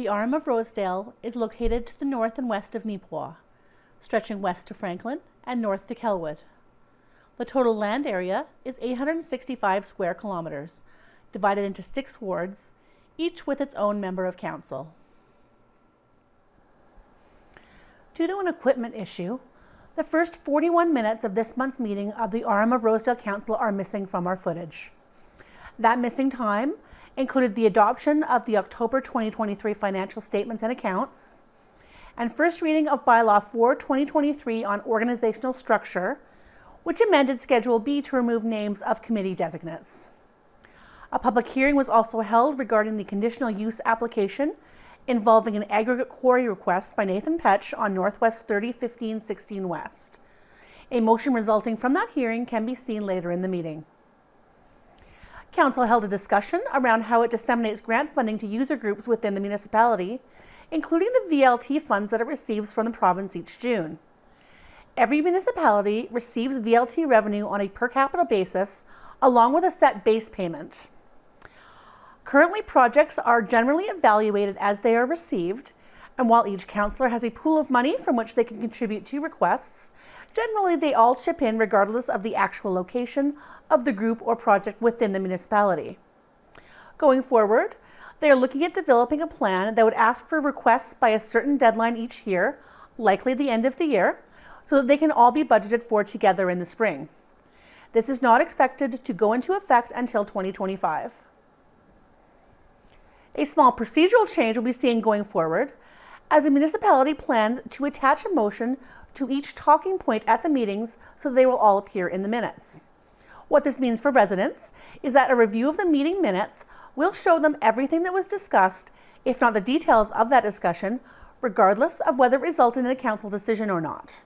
The arm of Rosedale is located to the north and west of Neepawa, stretching west to Franklin and north to Kelwood. The total land area is 865 square kilometers, divided into 6 wards, each with its own member of council. Due to an equipment issue, the first 41 minutes of this month's meeting of the Arm of Rosedale Council are missing from our footage. That missing time included the adoption of the October 2023 financial statements and accounts, and first reading of Bylaw 4/2023 on organizational structure, which amended Schedule B to remove names of committee designates. A public hearing was also held regarding the conditional use application involving an aggregate quarry request by Nathan Petch on Northwest 301516 West. A motion resulting from that hearing can be seen later in the meeting. Council held a discussion around how it disseminates grant funding to user groups within the municipality, including the VLT funds that it receives from the province each June. Every municipality receives VLT revenue on a per capita basis, along with a set base payment. Currently, projects are generally evaluated as they are received, and while each councillor has a pool of money from which they can contribute to requests, generally they all chip in regardless of the actual location of the group or project within the municipality. Going forward, they are looking at developing a plan that would ask for requests by a certain deadline each year, likely the end of the year, so that they can all be budgeted for together in the spring. This is not expected to go into effect until 2025. A small procedural change will be seen going forward, as the municipality plans to attach a motion to each talking point at the meetings so they will all appear in the minutes. What this means for residents is that a review of the meeting minutes will show them everything that was discussed, if not the details of that discussion, regardless of whether it resulted in a council decision or not.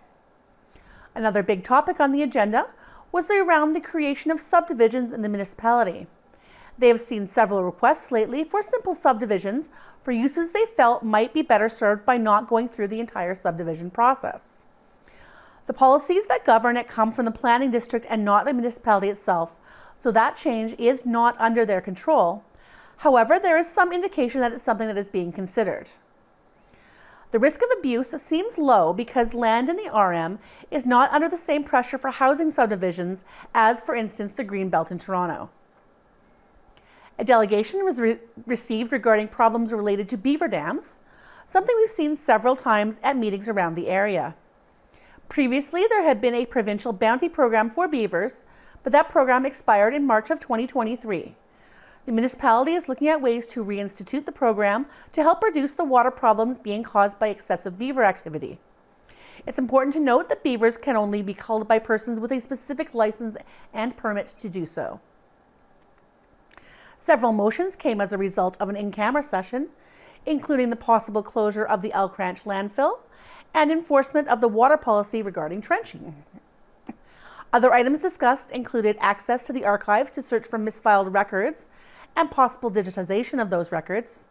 Another big topic on the agenda was around the creation of subdivisions in the municipality. They have seen several requests lately for simple subdivisions for uses they felt might be better served by not going through the entire subdivision process. The policies that govern it come from the planning district and not the municipality itself, so that change is not under their control. However, there is some indication that it's something that is being considered. The risk of abuse seems low because land in the RM is not under the same pressure for housing subdivisions as, for instance, the Greenbelt in Toronto. A delegation was received regarding problems related to beaver dams, something we've seen several times at meetings around the area. Previously, there had been a provincial bounty program for beavers, but that program expired in March of 2023. The municipality is looking at ways to reinstitute the program to help reduce the water problems being caused by excessive beaver activity. It's important to note that beavers can only be culled by persons with a specific license and permit to do so. Several motions came as a result of an in-camera session, including the possible closure of the Elk Ranch landfill and enforcement of the water policy regarding trenching. Other items discussed included access to the archives to search for misfiled records and possible digitization of those records,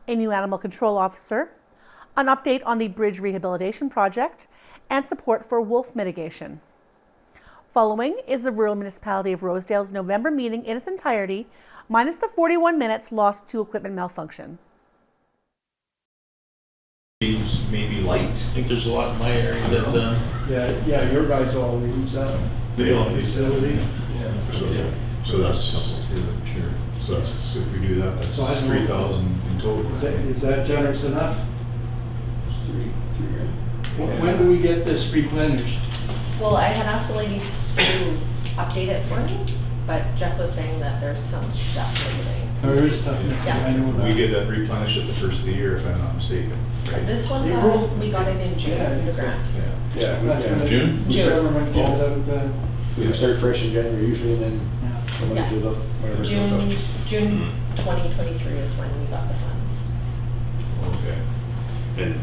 a new animal control officer, an update on the bridge rehabilitation project, and support for wolf mitigation. Following is the Rural Municipality of Rosedale's November meeting in its entirety, minus the 41 minutes lost to equipment malfunction. Seems maybe light. I think there's a lot in my area that Yeah, your guys all use that. They all use facility. Yeah. So that's sure. So that's, if we do that, that's So I don't know. 3,000 in total. Is that generous enough? It's three grand. When do we get this replenished? Well, I had asked the ladies to update it for me, but Jeff was saying that there's some stuff missing. There is stuff missing, Yeah. I know that. We get that replenished at the first of the year, if I'm not mistaken. Right? This one, April? we got it in June, Yeah, I the think so. grant. Yeah. Yeah, That's when the June? Government gives out the, We start fresh in January usually, and then yeah. the money Yeah. shows up whenever it comes up. June 2023 is when we got the funds. Okay. And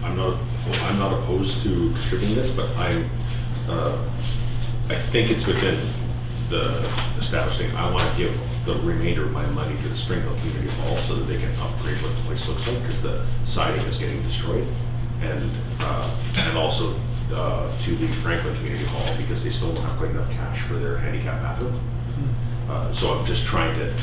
I'm not opposed to contributing this, but I think it's within the establishing. I want to give the remainder of my money to the Spring Hill Community Hall so that they can upgrade what the place looks like, because the siding is getting destroyed, and also to the Franklin Community Hall because they still don't have quite enough cash for their handicap bathroom. So I'm just trying to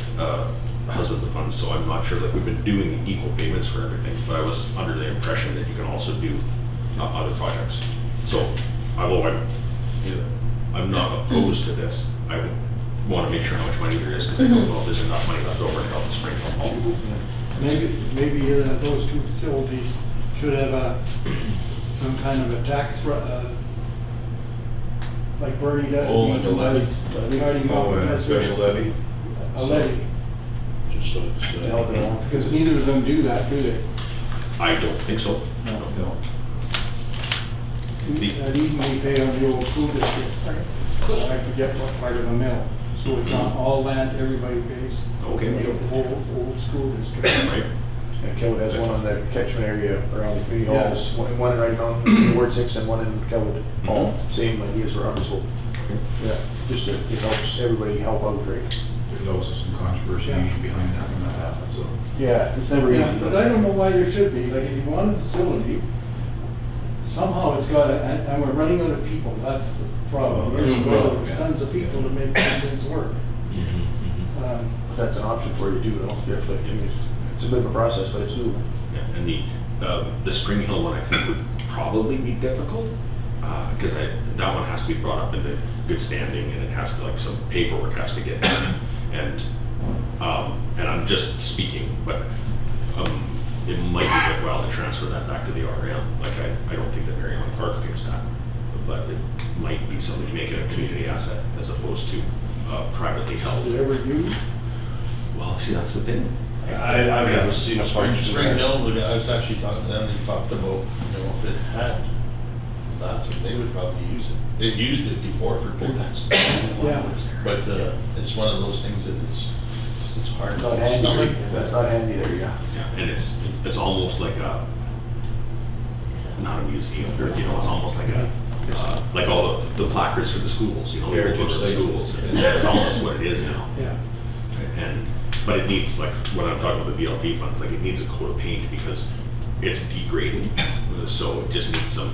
husband the funds, so I'm not sure, like, we've been doing equal payments for everything, but I was under the impression that you can also do other projects. So, although I'm not opposed to this, I would want to make sure how much money there is, because I don't know if there's enough money left over to help the Springhill Hall. Maybe those two facilities should have some kind of a tax, like Bernie does. Oh, he like a levy. does regarding all Special levy? a levy, Just so it's, Help it along. because neither of them do that, do they? I don't think so. No. That even we pay on the old school district. I forget what part of the mill. So it's on all land, everybody pays. Okay. The whole old school district. Right? And Kelwood has one on the catchment area around the community Yeah. halls, one right on Ward 6 and one in Kelwood. All same ideas for Humbersville. Yeah, just it helps everybody help out, right? There's also some controversy Yeah. usually behind that when that happens, so. Yeah, it's never Yeah, easy. but I don't know why there should be, like, if you want a facility, somehow it's gotta, and we're running out of people, that's the problem. Well, Years that's ago, the there was problem, tons of people to make these things work. That's an option for you to do, you know, definitely. I mean, it's a bit of a process, but it's doable. Yeah, and the Spring Hill one I think would probably be difficult, because that one has to be brought up into good standing, and it has to, like, some paperwork has to get done. And I'm just speaking, but it might be worthwhile to transfer that back to the RM. Like, I don't think that Marion Park thinks that, but it might be something to make it a community asset as opposed to privately held. Is it ever used? Well, see, that's the thing. I've never seen a park. Spring Hill, the guys actually talked to them, they talked about, you know, if it had bathroom, they would probably use it. They've used it before for picnics. Yeah. But it's one of those things that it's hard Not to handy, stomach. that's not handy there, yeah. Yeah, and it's almost like not a museum, you know, it's almost like like all the placards for the schools, you know, the old books of schools. It's almost what it is now. Yeah. But it needs, like, when I'm talking about the VLP funds, like, it needs a coat of paint because it's degrading. So it just needs some,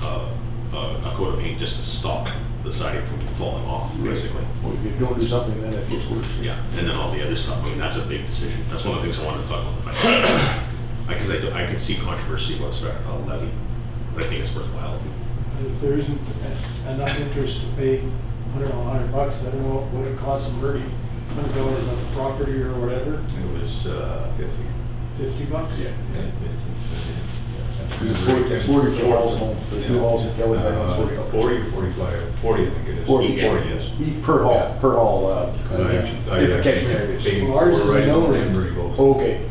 a coat of paint just to stop the siding from falling off, basically. Well, if you don't do something, then it gets worse. Yeah, and then all the other stuff, I mean, that's a big decision. That's one of the things I wanted to talk about the finance. Because I can see controversy about a levy, but I think it's worthwhile. If there isn't enough interest to pay, I don't know, $100, I don't know what it costs them, $100 a property or whatever, It was 50. $50? Yeah. It's 40 for halls at home, the two halls in Kelwood, right on 40. 40 or 45, 40 I think it is. 40, Each, yes. Per hall, Yeah. different catchment areas. Well, ours is a no rate. Okay.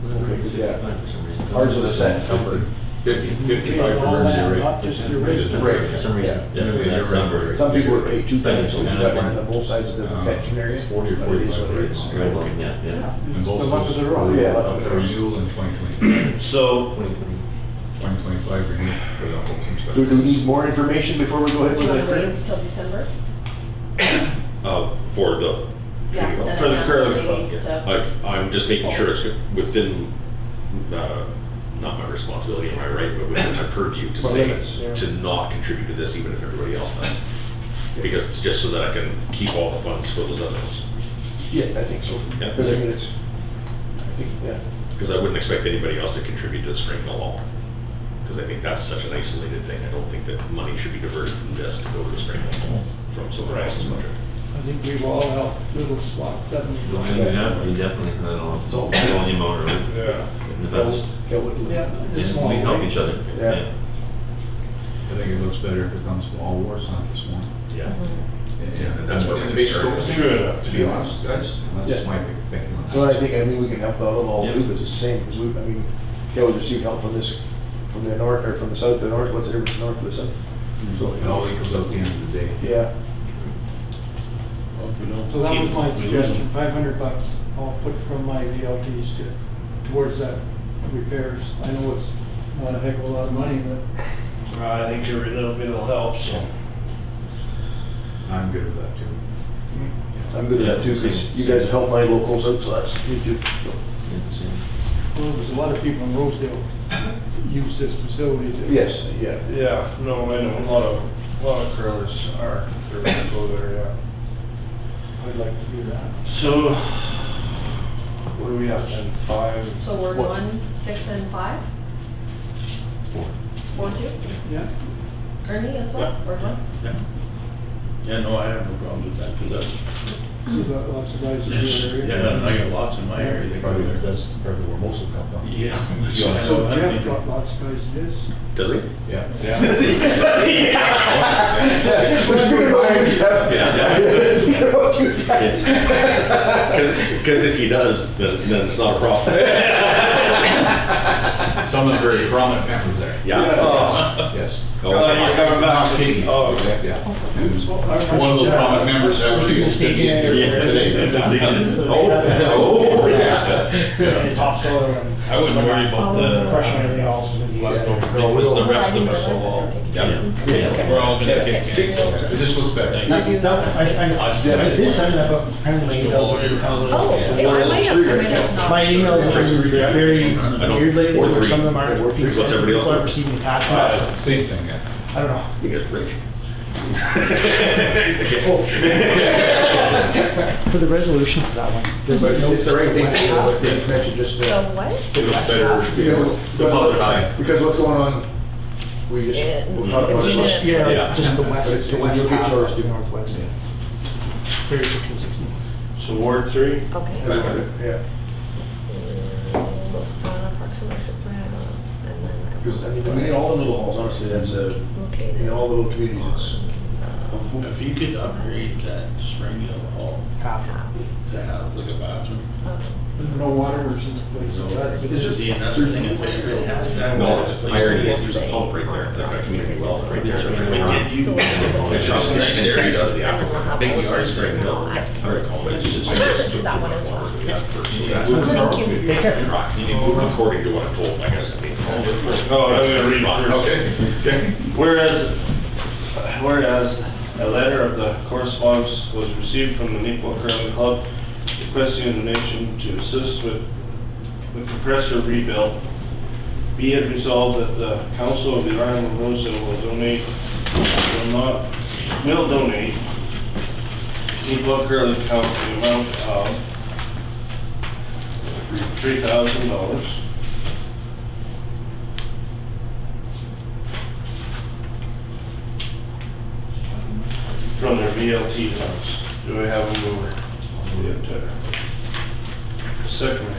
Okay, good, yeah. Ours is a set number. 55 for All Burnaby, land, right? not just the residents. Right. For some reason. Yeah. Yeah, you're right. Some people would pay 2 pennies, so you Yeah. got land on both sides of the catchment area. It's 40 or but it is 45 what it rates. is. Right, well, yeah. And It's both the luck of those the road. Yeah. up for renewal in 2020. So, 2025 renewal for the whole team stuff. Do we need more information before we go ahead Do with you want to the? wait until December? For the. Yeah, then For the ask curling ladies club, to- I'm just making sure it's within, not my responsibility or my right, but within my purview to My say, limits, yeah. to not contribute to this even if everybody else does. Because it's just so that I can keep all the funds for those other ones. Yeah, I think so. Yeah. Because I mean, it's, I think, yeah. Because I wouldn't expect anybody else to contribute to the Spring Mill Hall. Because I think that's such an isolated thing. I don't think that money should be diverted from this to go to the Spring Mill Hall from someone else's budget. I think we've all helped little spots, haven't we? yeah, we definitely, It's all- volume or Yeah. in the past. Kelwood. Yeah, Yeah, it's small. we help right? each other. Yeah. I think it looks better if it comes from all wards, not just one. Yeah. Mm-hmm. Yeah, and that's what in my the big concern scope, is. to be honest, guys, that's Yeah. my big thinking on that. Well, I mean, we can help out on all Yeah. too, because it's the same, because we, I mean, Kelwood received help from this, from the north, or from the south to north, what's the difference, north to the south? So, It all equals out at the end of the day. yeah, Well, if we don't So that was keep- my we lose suggestion, them. $500 I'll put from my VLTs towards that repairs. I know it's not a heck of a lot of money, but I think every little bit will help, so. I'm good with that too. I'm good with that too, because you guys have helped my locals out, so that's me too. So, well, there's a lot of people in Rosedale use this facility to. yes, yeah. Yeah, no, I know, a lot of curlers are, they're gonna go there, yeah. I'd like to do that. So, What do we have, then, 5? So Ward What? 1, 6, and 5? 4, 2? Yeah. Ernie as well, Ward 1? Yeah. Yeah, no, I have no problem with that, because that's, We've got lots of guys in the area. yeah, and I got lots in my area that go Probably, there. that's probably where most of them come from. Yeah. So Jeff got lots of guys in this. Does he? Yeah. Yeah. Because if he does, then it's not a problem. Some of them very prominent members there. Yeah. Yes. Oh, you're coming back. Oh, exactly, yeah. Who's one of those prominent members that was staging here today. Oh, yeah. Topsoil and I wouldn't worry about the crushing everything else. and then- leftover, because the rest of us will all, we're all gonna kick in, so. This looks better. Thank Not- you. not- I did send that, but apparently my emails are. Oh, I might have not. My emails are very weird lately, Ward where three. some of them aren't. What's everybody else People aren't do? receiving attachments. Same thing, yeah. I don't know. You guys rich. For the resolution for that one. there's But no- it's the right thing to do, but they mentioned just The the, what? It looks better. because, The public eye. because what's going on, we just, we'll talk about it. Yeah, Yeah. just the But west, it's- the west you'll get half yours of the too. northwest. 30, 15, 16. So Ward 3? Okay. Yeah, Approximate supply, and then. because, I mean, all the little halls, honestly, that's Okay. in all the little communities, it's, If you could upgrade that spring hill hall Half. to have like a bathroom. No water was in the place. That's- See, and that's the thing, if they ever had that. No, that's the place irony to is go. there's a pump right there. They've got community well right there. But yet you, it's just a nice area, big yard spring hill. That one as well. Thank you. Take care. You need to move according to what I'm told, I guess. Oh, I'm gonna read it. Okay. Whereas a letter of the correspondence was received from the Nipawin Curling Club requesting a donation to assist with the compressor rebuild. Be it resolved that the Council of the Island of Rosedale will donate Nipawin Curling Club the amount of $3,000 from their VLT funds. Do I have a mover? Second.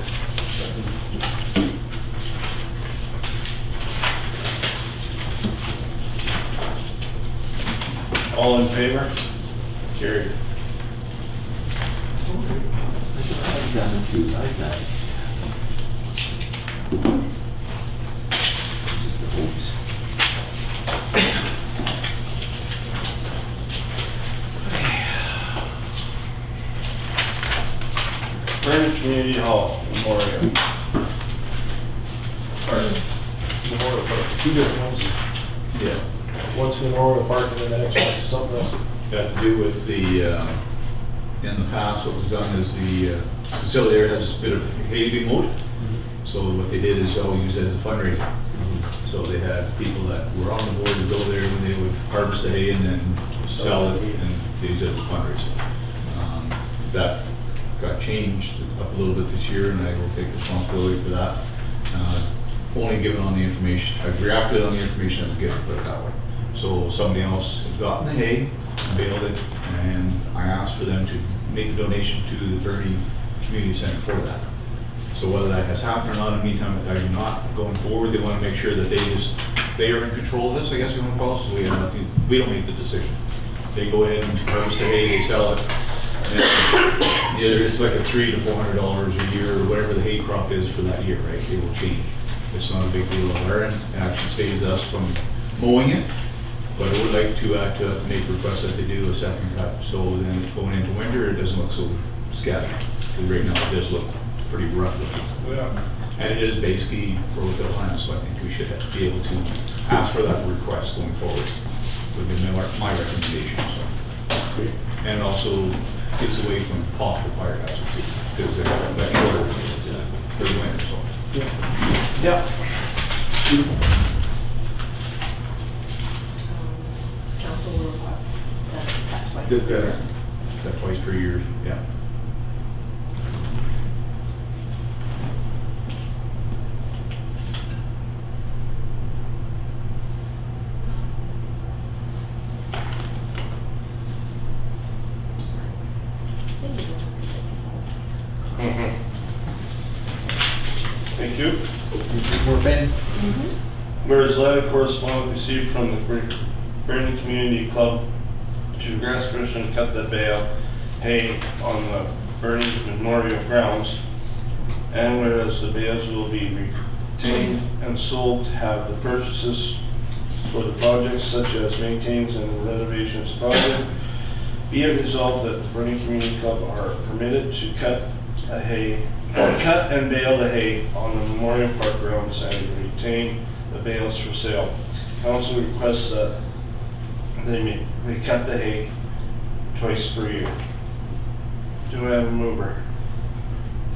All in favor? Carried. Vernon Community Hall, Memorial. Memorial Park, two different ones. Yeah, One's Memorial Park and then the next one's something else. Got to do with the, in the past, what was done is the facility there has a bit of hay being mowed. So what they did is all use it as a fundraiser. So they had people that were on the board to go there and they would harvest the hay and then sell it and they use it as a fundraiser. That got changed up a little bit this year and I will take responsibility for that. Only given on the information, I've reacted on the information I was given, put it that way. So somebody else had gotten the hay, baled it, and I asked for them to make a donation to the Bernie Community Center for that. So whether that has happened or not, in the meantime, I'm not going forward. They want to make sure that they are in control of this, I guess you want to call it. So we have nothing, we don't make the decision. They go ahead and harvest the hay, they sell it. And either it's like a $300 to $400 a year, or whatever the hay crop is for that year, right? It will change. It's not a big deal on our end. It actually saves us from mowing it. But I would like to make requests that they do a second cut. So then going into winter, it doesn't look so scattered. Because right now it does look pretty rough looking. And it is basically Rosedale land, so I think we should be able to ask for that request going forward. Would be my recommendation, so. And also gets away from possible fire hazard too, because they're that shorter through winter, so. Yeah. Council will request that it's cut twice. Did better. That twice per year, yeah. Thank you. More pens? Whereas letter correspondence received from the Brandon Community Club to grass commission to cut the bale hay on the Burning Memorial grounds. And whereas the bales will be retained and sold to have the purchases for the projects such as maintains and renovations project, be it resolved that the Burning Community Club are permitted to cut and bale the hay on the Memorial Park grounds and retain the bales for sale. Council requests that they cut the hay twice per year. Do I have a mover?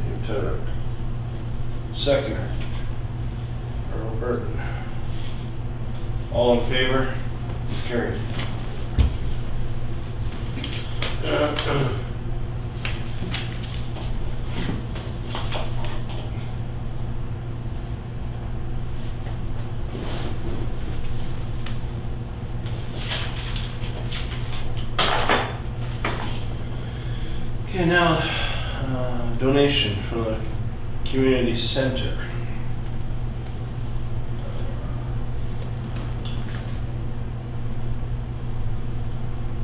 Dave Tedder. Seconder. Earl Burton. All in favor? Carried. Okay, now, donation from the community center.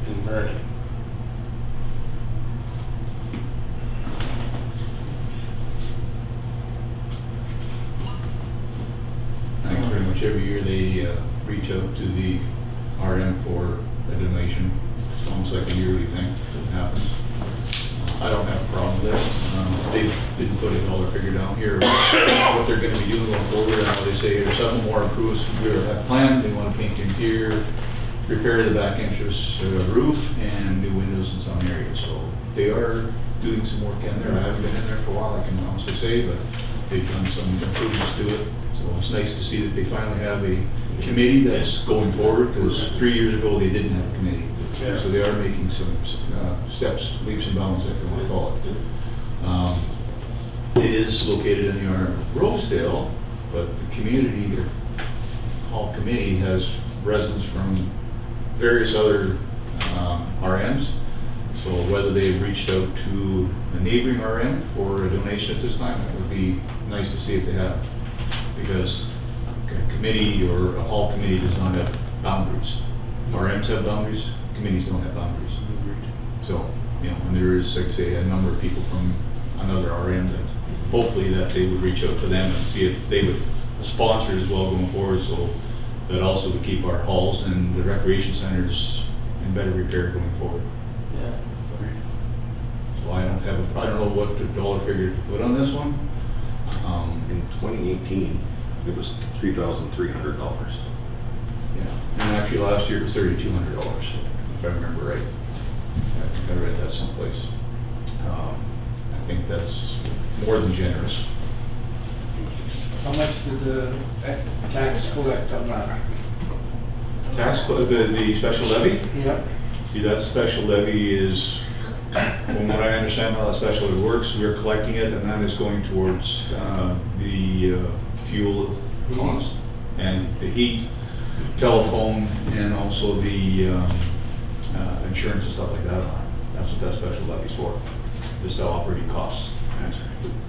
In Bernie. I think pretty much every year they reach out to the RM for a donation. It's almost like a yearly thing that happens. I don't have a problem with it. They didn't put a dollar figure down here, what they're gonna be doing going forward. I know they say there's something more improvements we have planned. They wanna paint the interior, repair the back entrance roof, and new windows in some areas. So they are doing some work in there. I haven't been in there for a while, I can honestly say, but they've done some improvements to it. So it's nice to see that they finally have a committee that's going forward, because 3 years ago they didn't have a committee. Yeah. So they are making some steps, leaps and bounds, if you want to call it. It is located in the Rosedale, but the community hall committee has residents from various other RMs. So whether they've reached out to a neighboring RM for a donation at this time, it would be nice to see if they have. Because a committee or a hall committee does not have boundaries. RMs have boundaries, committees don't have boundaries. So, you know, and there is, like say, a number of people from another RM that hopefully that they would reach out to them and see if they would sponsor it as well going forward, so that also would keep our halls and the recreation centers in better repair going forward. Yeah. So I don't know what the dollar figure to put on this one. In 2018, it was $3,300. Yeah, and actually last year it was $3,200, if I remember right. I think I read that someplace. I think that's more than generous. How much did the tax collect on that? The special levy? Yep. See, that special levy is, from what I understand how that special levy works, we're collecting it and that is going towards the fuel cost and the heat, telephone, and also the insurance and stuff like that. That's what that special levy's for, just the operating costs.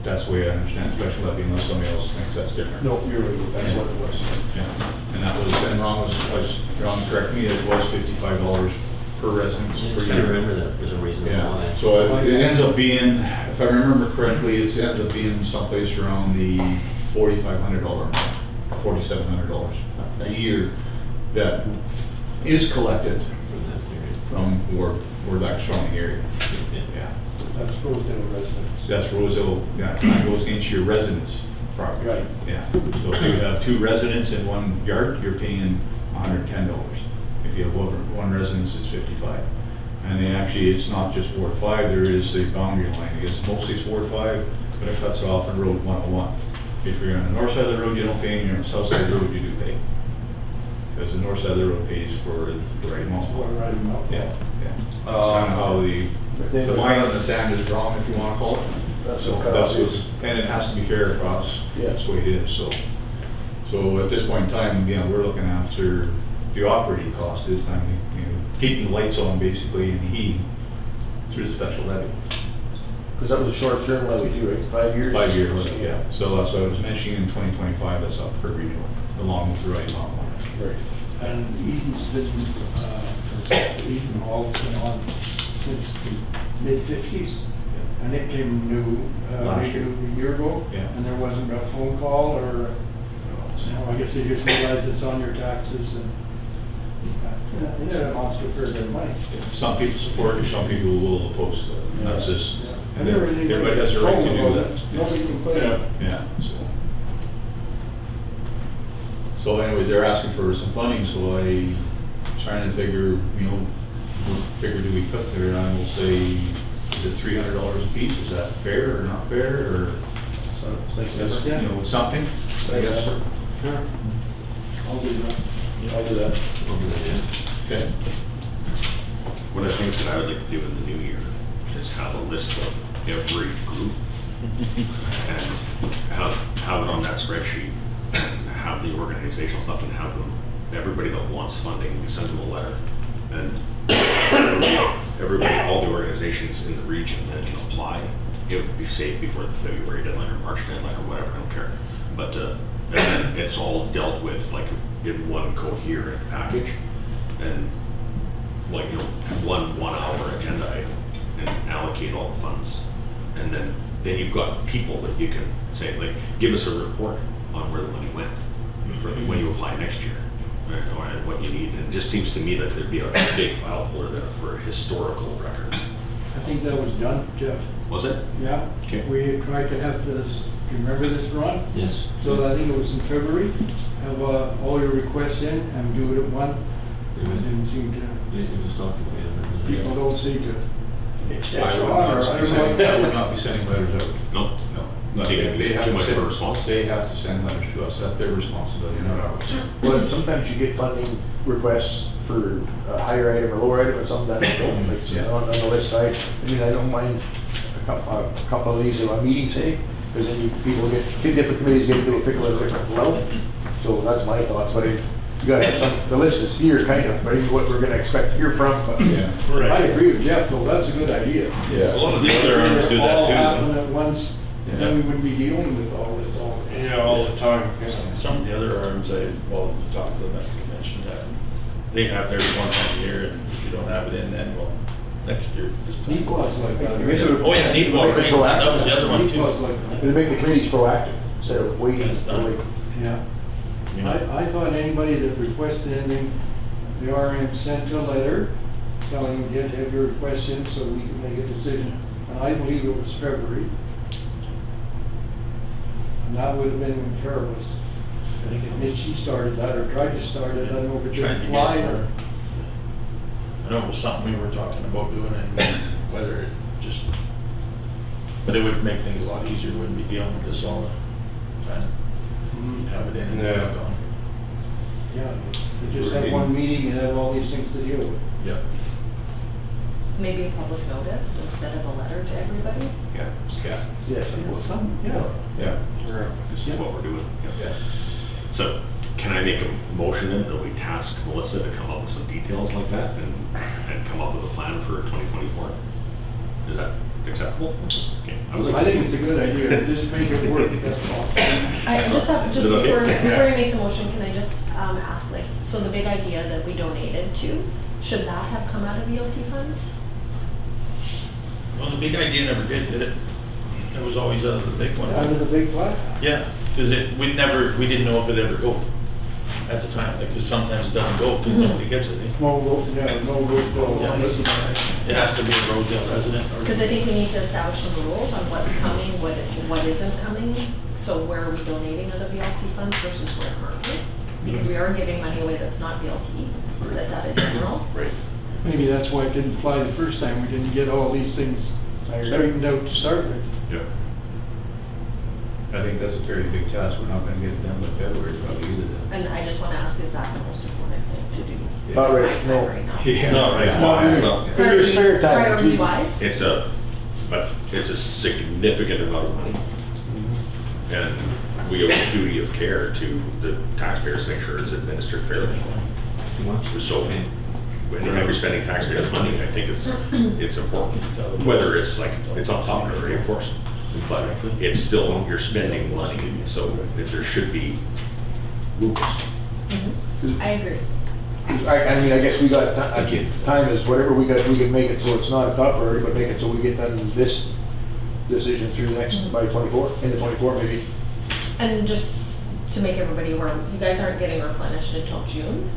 That's the way I understand special levy, unless somebody else thinks that's different. No, you're right, that's what it was. Yeah, and that was, and Ron correct me, it was $55 per residence per I year. remember that was a reason why. Yeah, so it ends up being, if I remember correctly, it ends up being someplace around the $4,500 mark, $4,700 a year that is collected From that period. from where that surrounding area. Yeah, That's Rosedale residents. that's Rosedale, yeah, that goes into your residence property. Right. Yeah, so if you have 2 residents in one yard, you're paying $110. If you have one residence, it's $55. And they actually, it's not just Ward 5, there is a boundary line. I guess mostly it's Ward 5, but it cuts off on Road 101. If you're on the north side of the road, you don't pay, and you're on the south side of the road, you do pay. Because the north side of the road pays for the right amount. Right amount. Yeah, yeah. That's kind of how the line on the sand is drawn, if you want to call it. That's So what that's cutoff is. and it has to be fair across. Yeah. That's the way it is, so at this point in time, yeah, we're looking after the operating cost this time, keeping the lights on basically and heat through the special levy. Because that was a short term levy too, right? 5 years? 5 years, yeah. So that's what I was mentioning, in 2025, that's up for renewal, along with the right amount of money. Right. And Eden's been, Eden Hall's been on since the mid-50s. And it came new, Last maybe year. a year ago. Yeah. And there wasn't a phone call or, I guess they just realize it's on your taxes and, it amounts to a fair bit of money. Some people support it, some people will oppose it. And that's just, Yeah. And there really everybody has a right to do told that. about it. Nobody can put it. Yeah, so. So anyways, they're asking for some funding, so I trying to figure, what figure do we put there? And I will say, is it $300 a piece? Is that fair or not fair, or, So it's nice just, number. something? I guess. Sure. I'll do that. I'll do that. Okay. One of the things that I would like to do in the new year is have a list of every group and have it on that spreadsheet and have the organizational stuff and have them, everybody that wants funding, we send them a letter. And everybody, all the organizations in the region that can apply, it would be saved before the February deadline or March deadline or whatever, I don't care. But and then it's all dealt with like in one coherent package. And like, one hour agenda item and allocate all the funds. And then you've got people that you can say, like, give us a report on where the money went for when you apply next year, right, or what you need. And it just seems to me that there'd be a big file folder there for historical records. I think that was done, Jeff. Was it? Yeah. Okay. We had tried to have this, do you remember this, Ron? Yes. So I think it was in February, have all your requests in and do it at one. It didn't seem to, It was talking about people don't seem to. I would not be sending letters out. No? No. Take They have too to much of a send- response. They have to send letters to us, that's their responsibility, not ours. Well, sometimes you get funding requests for a higher item or lower item, and sometimes you don't. Like, so Yeah. on the list, I mean, I don't mind a couple of these in a meeting, say, because then people get, different committees get into a pickle at a different level. So that's my thoughts, but you gotta have some, the list is here, kind of, but what we're gonna expect to hear from, but. Yeah. I agree with Jeff, though, that's a good idea. A lot of the other arms do All that happen too. at once, and then we wouldn't be dealing with all this all. Yeah, all the time. Some of the other arms, well, talk to them, I mentioned that. They have theirs one time a year, and if you don't have it in then, well, next year, this time. Neatwas like that. I guess it would- Oh, yeah, need water, Make it that was the other one Neatwas too. like that. It'd make the committees proactive, instead of waiting until they. Yeah. You know, I thought anybody that requested anything, the RM sent a letter telling them, get to have your requests in so we can make a decision. And I believe it was February. And that would have been when Tara was, I think it was- she started that or tried to start it, I don't know if it Tried to didn't get fly it, or. I know it was something we were talking about doing, and whether it just, but it would make things a lot easier, wouldn't be dealing with this all the time. You'd have it in and Yeah. gone. Yeah, we just have one meeting and have all these things to deal with. Yep. Maybe a public notice instead of a letter to everybody? Yeah. Yes. Some, yeah. Yeah. This is what we're doing. Yeah. So can I make a motion then that we task Melissa to come up with some details like that and come up with a plan for 2024? Is that acceptable? Okay. would I like to- think it's a good idea, just make it work, that's all. I just have, just Is it okay? before I make the motion, can I just ask, like, so the big idea that we donated to, should that have come out of VLT funds? Well, the big idea never did it? It was always out of the big one. Out of the big pot? Yeah, because we didn't know if it'd ever go at the time, because sometimes it doesn't go because nobody gets it. Eh? No, no Rosedale. Yeah, it has to be a Rosedale resident. or- Because I think we need to establish some rules on what's coming, what isn't coming. So where are we donating out of VLT funds versus where aren't we? Because we are giving money away that's not VLT, that's out of general. Right. Maybe that's why it didn't fly the first time, we didn't get all these things straightened out to start with. Yeah. I think that's a fairly big task, we're not gonna get it done by February probably either then. And I just want to ask, is that the most important thing to do? Not right, My time no. right now? Yeah. Not right Yeah. Not really. Well, In your spare time. Priority too. wise? it's a significant amount of money. And we owe a duty of care to the taxpayers to make sure it's administered fairly. So anytime you're spending taxpayers' money, I think it's important. Whether it's like, it's on top of it, of course, but it's still, you're spending money, so there should be rules. I agree. I mean, I guess we got, time is whatever we got, we can make it so it's not a top priority, but make it so we get done this decision through the next, by 24, into 24 maybe. And just to make everybody aware, you guys aren't getting replenished until June.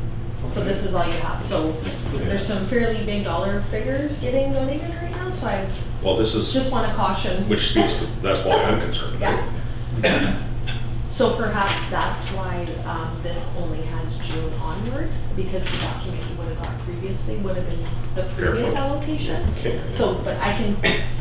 So this is all you have. So there's some fairly big dollar figures getting donated right now, so I Well, this is, just want to caution. which speaks to, that's why I'm concerned. right? Yeah. So perhaps that's why this only has June onward, because the document you would have got previously would have been the Fair previous point. allocation. Okay. So, but I can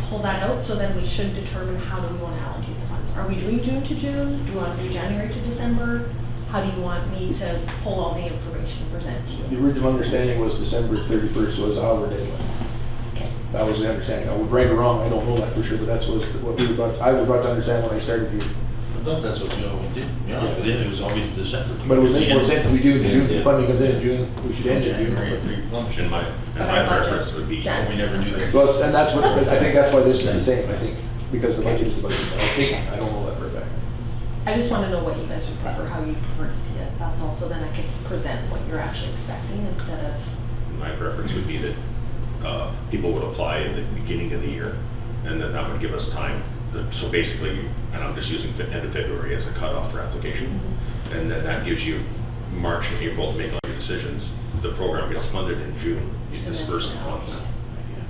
pull that out, so then we should determine how do we want to allocate the funds. Are we doing June to June? Do you want to do January to December? How do you want me to pull all the information and present to The you? original understanding was December 31st was our deadline. Okay. That was the understanding. I would right or wrong, I don't know that for sure, but that's what we were brought, I was brought to understand when I started here. I thought that's what we always did. To be honest with you, it was always December. But it would make more sense if we do in June, the funding comes in June, we should end in January, June. replenish. And my But our budget, preference would be, Jan- We never knew that. Well, and that's what, I think that's why this is the same, I think, because the budget is the budget. I don't know that for a fact. I just want to know what you guys would prefer, how you prefer to see it. That's also then I can present what you're actually expecting instead of, my preference would be that people would apply in the beginning of the year, and then that would give us time. So basically, and I'm just using end of February as a cutoff for application, and then that gives you March and April to make all your decisions. The program gets funded in June, you And then disperse the you funds.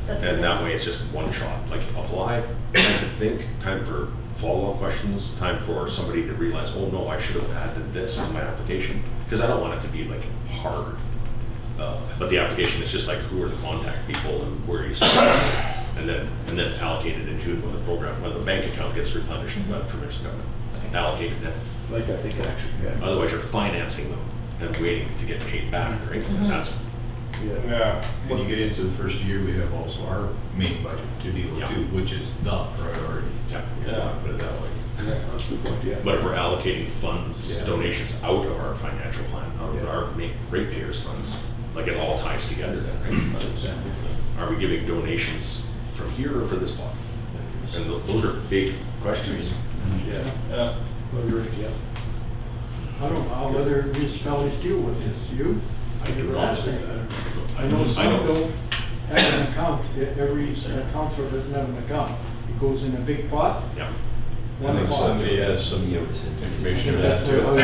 that's. And that way, it's just one shot, like apply, time to think, time for follow-up questions, time for somebody to realize, oh no, I should have added this to my application. Because I don't want it to be like hard. But the application is just like, who are the contact people and where you start. And then allocate it in June when the bank account gets replenished by the provincial government. Allocate it then. Like I think actually, yeah. Otherwise, you're financing them and waiting to get paid back, right? And that's, Yeah. Yeah. When you get into the first year, we have also our main budget to deal with Yeah. too, which is the priority. yeah, Yeah. put it that way. Yeah, that's a good point, yeah. But if we're allocating funds, Yeah. donations out of our financial plan, out of our ratepayers funds, like it all ties together then, right? 100%. Are we giving donations from here or for this pot? And those are big questions. Yeah. Yeah. Well, you're right, yeah. I don't know how other municipalities deal with this, do you? I do Never not. asked me. I know some don't have an account, every council doesn't have an account. It goes in a big pot, Yeah. I one think pot. somebody has some information on That's that too. how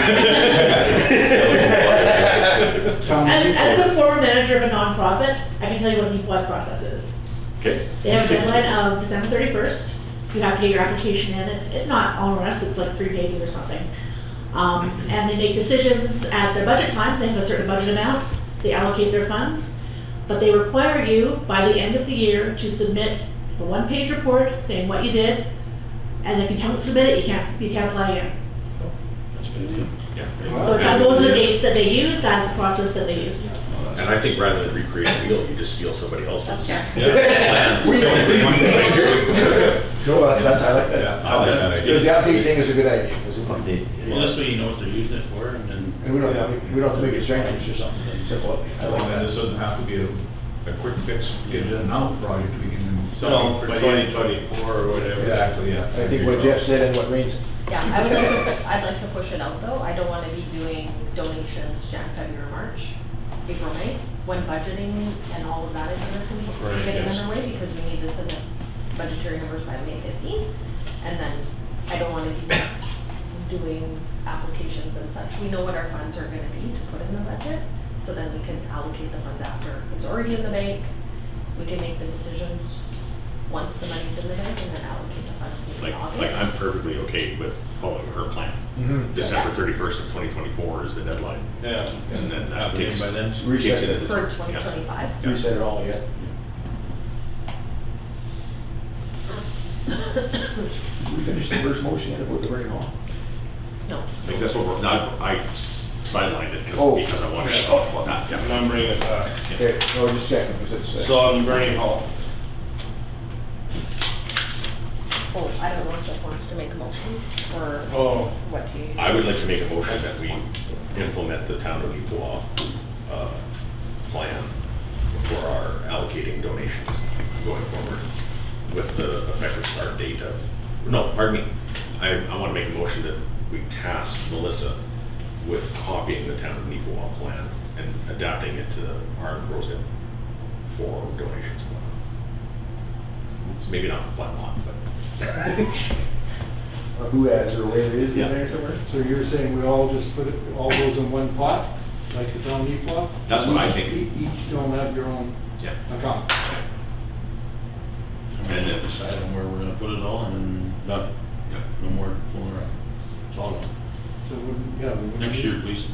town As people- the former manager of a nonprofit, I can tell you what the EPOS process is. Okay. They have a deadline of December 31st. You have to get your application in. It's not onerous, it's like 3 pages or something. And they make decisions at their budget time. They have a certain budget amount. They allocate their funds. But they require you, by the end of the year, to submit the 1-page report saying what you did. And if you don't submit it, you can't apply again. That's a good idea. Yeah. So those are the dates that they use. That's the process that they use. And I think rather than recreate a wheel, you just steal somebody else's Yeah. plan. We don't agree. No, that's, I like that. Yeah, I like that idea. Because the update thing is a good idea, because it, Well, this way you know what they're using it for, and then. and we don't have to make it strange, it's just something simple. I like And this that. doesn't have to be a quick fix, get it done now project, we can. No, for 2024 or whatever. Exactly, yeah. I think what Jeff said and what Rain's, Yeah, I'd like to push it out though. I don't want to be doing donations Jan, February, March, April, May, when budgeting and all of that is under control, Right, getting yes. underway, because we need to submit budgetary numbers by May 15th. And then I don't want to be doing applications and such. We know what our funds are going to be to put in the budget, so then we can allocate the funds after it's already in the bank. We can make the decisions once the money's in the bank and then allocate the funds maybe in August. Like I'm perfectly okay with following her plan. December 31st of 2024 is the deadline. Yeah. And then that Happening kicks by then. kicks reset into it, the. For yeah. 2025. reset it all, yeah. We finished the first motion yet about the burning hall? No. I think that's what we're, not, I sidelined it Oh. because I wanted to talk about that, And yeah. I'm bringing it back. Okay, no, just checking, because it's, So on the burning hall, Oh, I don't know if Jeff wants to make a motion or oh, what he. I would like to make a motion that we implement the town of Nipois plan accepting donations going forward with the effective start date of, no, pardon me. I want to make a motion that we task Melissa with copying the town of Neepawa plan and adapting it to our Rosedale for donations. Maybe not one lot, but Or who has, or where it is in there somewhere? So you're saying we all just put it, all goes in one pot, like the town Neepawa? That's what I think. Each don't have your own yeah. account. And then decide on where we're gonna put it all and then done. Yeah. No more fooling around. It's all gone. So, yeah. we wouldn't Next need- year, please.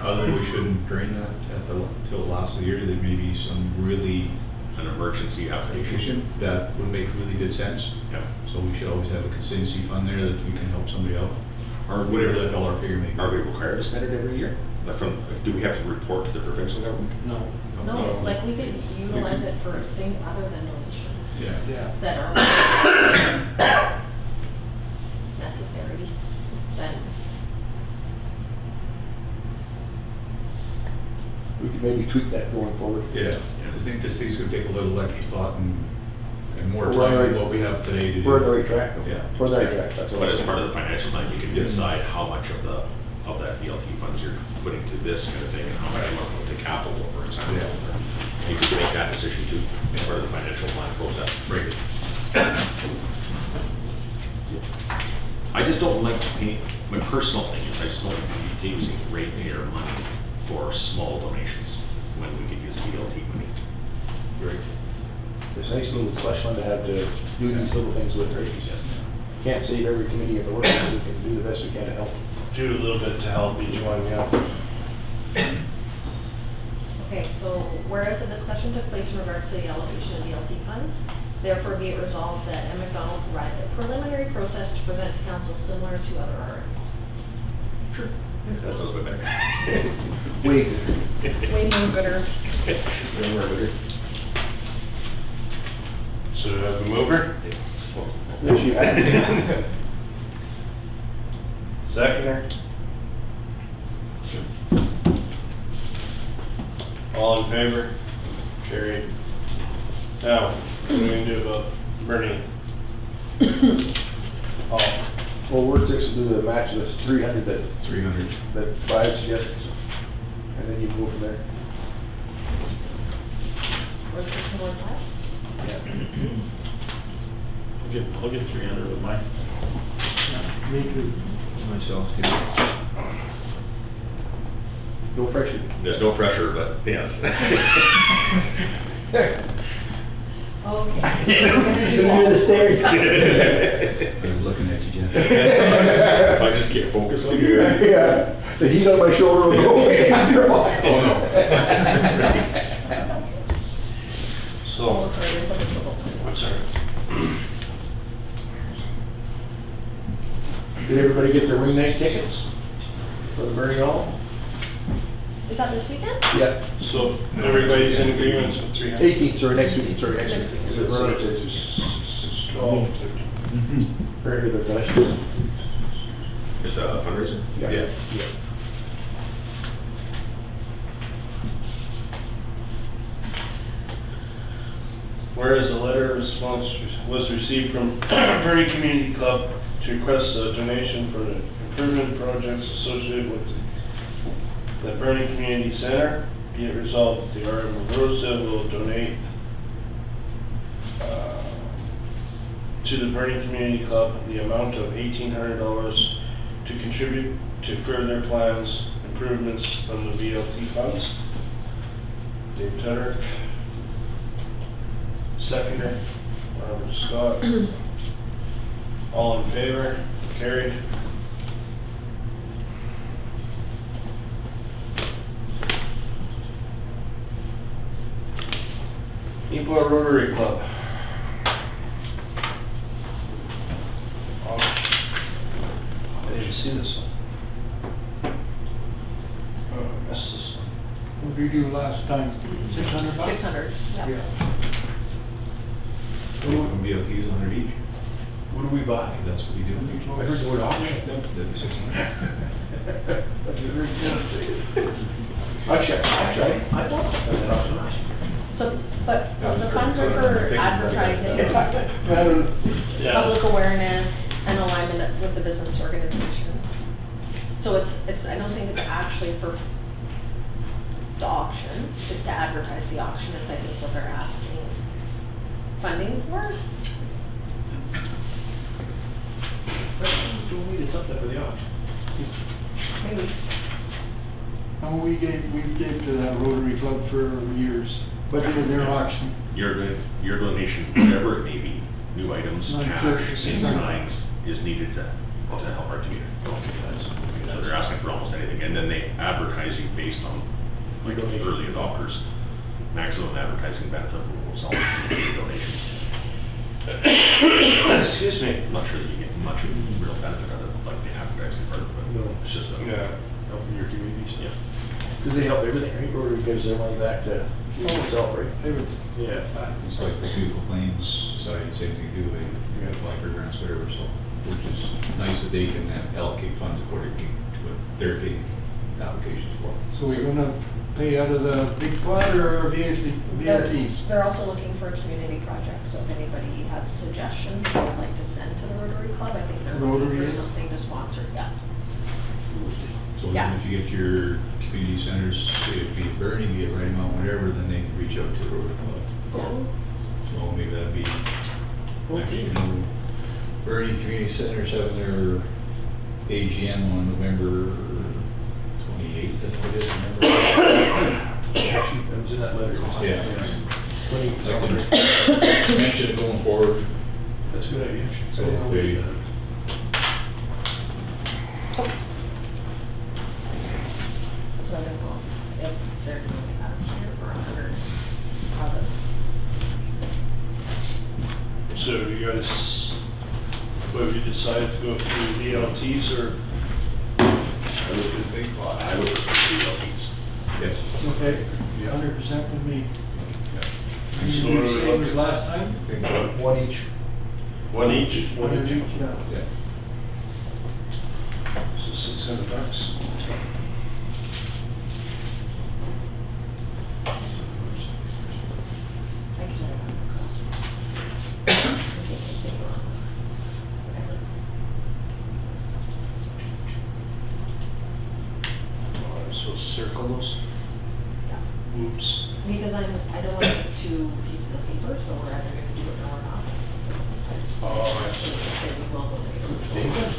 Other, we shouldn't drain that till the last of the year. There may be some really An emergency application. application that would make really good sense. Yeah. So we should always have a contingency fund there that we can help somebody out, Are we, whatever that dollar figure may be. are we required to spend it every year? Do we have to report to the provincial government? No. No, like we could utilize it for things other than donations Yeah. Yeah. that are necessary, then. We could maybe tweak that going forward. Yeah, I think this thing's gonna take a little extra thought and more We're on time the than right- what we have today to do. We're on the right track, though. Yeah. We're on the right track, that's all. But I'm as saying. part of the financial plan, you can decide how much of that BLT funds you're putting to this kind of thing and how much you want to put to capital, for example. Yeah. You can make that decision too, as part of the financial plan process. Right. I just don't like to pay, my personal thing is I just don't like to be using ratepayer money for small donations when we could use BLT money. Right. It's a nice little slush fund to have to do these little things with, right? Can't save every committee in the world, but we can do the best we can to help. Do a little bit to help each one, yeah. Okay, so whereas a discussion took place in regards to the allocation of BLT funds, therefore be it resolved that M. McDonald provided a preliminary process to present to council similar to other RMs. Sure. That sounds a bit better. Wait, Way more gooder. So do I have a mover? there's you have. Seconder? All in favor? Carried. Now, what are we gonna do about Bernie? Oh, Well, Ward 6 will do the match of 300 that 300. 5 suggested, and then you can go from there. Or 615? I'll get 300 with mine. Me too. Myself too. No pressure. There's no pressure, but yes. Okay. You're the staring. I was looking at you, Jeff. If I just can't focus on you. Yeah, the heat on my shoulder will go away after a while. Oh, no. Oh, so, sorry, I put the triple. what's our, Did everybody get their ring night tickets for the Burning Hall? Is that this weekend? Yeah. so everybody's in agreement with 300? 18th, sorry, next week, sorry, next Next week. week. Is it Vernon says? Oh, Very good, Rush. It's a fundraiser? Yeah. Whereas a letter of response was received from Prairie Community Club to request a donation for the improvement projects associated with the Burning Community Center, be it resolved that the RM of Rosedale will donate to the Burning Community Club the amount of $1,800 to contribute to further plans, improvements from the VLT funds. Dave Tedder. Seconder, Robert Scott. All in favor? Carried. Newport Rotary Club. I didn't see this one. Oh, I missed this one. What did we do last time? $600? 600, yeah. Yeah. From BLTs 100 each. What do we buy? That's what we do. I heard the word auction. That'd be 600. I checked, I bought something at auction. So, but the funds are for advertising, Yeah. public awareness, and alignment with the business organization. So it's, I don't think it's actually for the auction, it's to advertise the auction, it's I think what they're asking funding for. We did something for the auction. Maybe. And we gave to that Rotary Club for years, but they were their auction. Your donation, whatever it may be, new items, Not cash, sure. in kind, is needed to help our community. So they're asking for almost anything, and then they advertise you based on, like, early adopters. Maximum advertising benefit will all donations. Excuse me. I'm not sure that you get much real benefit out of, like, the advertising part, but No. it's just a. Yeah. Helping your communities. Yeah. Because they help everything, right? Rotary gives their money back to community itself, right? Everything. Yeah. It's like the Beautiful Plains Society, same thing do, they apply for grants, whatever, so, which is nice that they can allocate funds accordingly to what they're getting applications for. So we're gonna pay out of the big pot or VLTs? They're also looking for a community project, so if anybody has suggestions they would like to send to the Rotary Club, I think they're looking Rotary for is? something to sponsor, yeah. So Yeah. then if you get your community centers, say it be at Bernie, be it Right Amount, whatever, then they can reach out to the Rotary Club. So maybe that'd be, actually, you know, Bernie Community Center's having their AGM on November 28th, I think it is, remember? It was in that letter. Yeah. Twenty I something. can mention it going forward, That's a good idea. so if they, So I don't know if they're doing it out of here or under out of. So you guys, what have you decided to go through VLTs or? I would prefer DLTs. yes. Okay, 100% with me. You So do what the are we same looking- as last time? One each. One each? One each, yeah. Yeah. So $600. I can let it on. Okay, continue on. Whatever. Oh, I'm supposed to circle those? Yeah. Oops. Because I don't want to make two pieces of paper, so we're either gonna do it or we're not. So I just. Oh, I So see. we can say we will donate.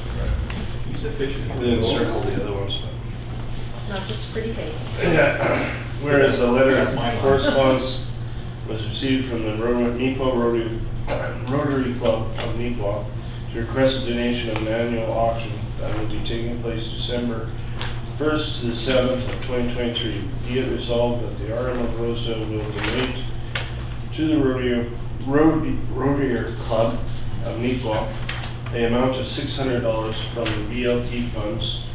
He's efficient. And then circle the other ones. Not just pretty face. Yeah. Whereas a letter That's my of line. correspondence was received from the Rotary Club of Neepaw to request a donation of an annual auction that will be taking place December 1st to the 7th of 2023. Be it resolved that the RM of Rosedale will donate to the Rotary Club of Neepaw a amount of $600 from the BLT funds.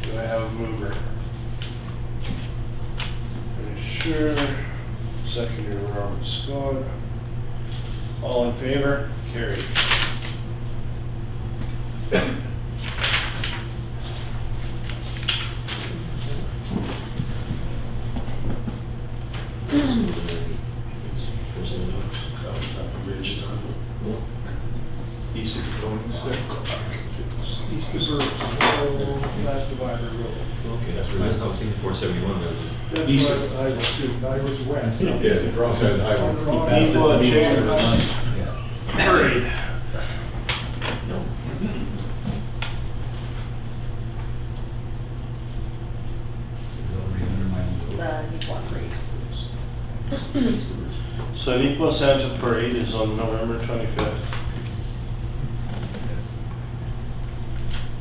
Do I have a mover? Sure. Seconder Robert Scott. All in favor? Carried. East of Cones, East of Burns, last divider road. Okay, that's right. I was thinking 471, that was just. That's East what of- I was too, I was west. yeah, the wrong side of the On the highway. wrong East of the side. chamber. Carried. The Newport Parade. So Neepaw Santa Parade is on November 25th.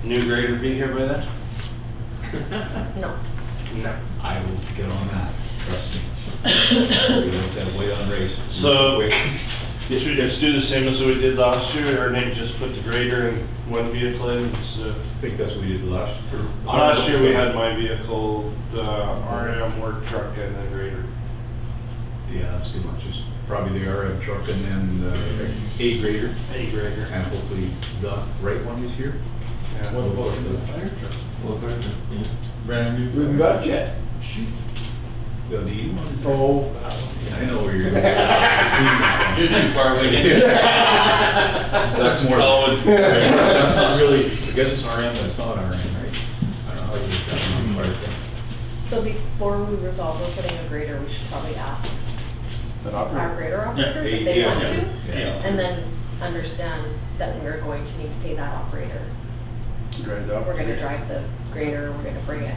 New grader be here by then? No. No. I will get on that, trust me. We looked at way on race. So- Wait. Should we just do the same as we did last year, or maybe just put the grader in one vehicle in? I think that's what we did last. Last year we had my vehicle, the RM work truck and the grader. Yeah, that's too much, just probably the RM truck and then the A grader, Hey, grader. and hopefully the right one is here. Yeah. What about the fire truck? Well, yeah. Brand new. We haven't got it yet. The E one is there. Oh. I know You're too far away. That's more. That's not really, I guess it's RM, but it's not RM, right? I don't know how you get that on part of it. So before we resolve we're putting a grader, we should probably ask An our operator. grader operators if they want to. Yeah. And then understand that we're going to need to pay that operator. Drive the We're gonna operator. drive the grader, we're gonna bring it.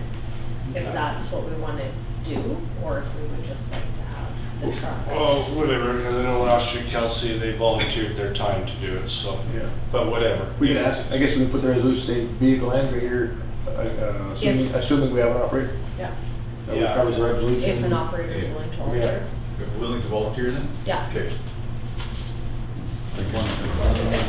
If that's what we wanna do, or if we would just like to have the truck. Well, whatever, because I know last year Kelsey, they volunteered their time to do it, so, Yeah. but whatever. We can ask, I guess we can put the resolution, say vehicle and grader, assuming we have an operator. Yeah, That Yeah. covers the resolution. if an operator is willing to offer. Yeah. If we're willing to volunteer then? Yeah. Okay.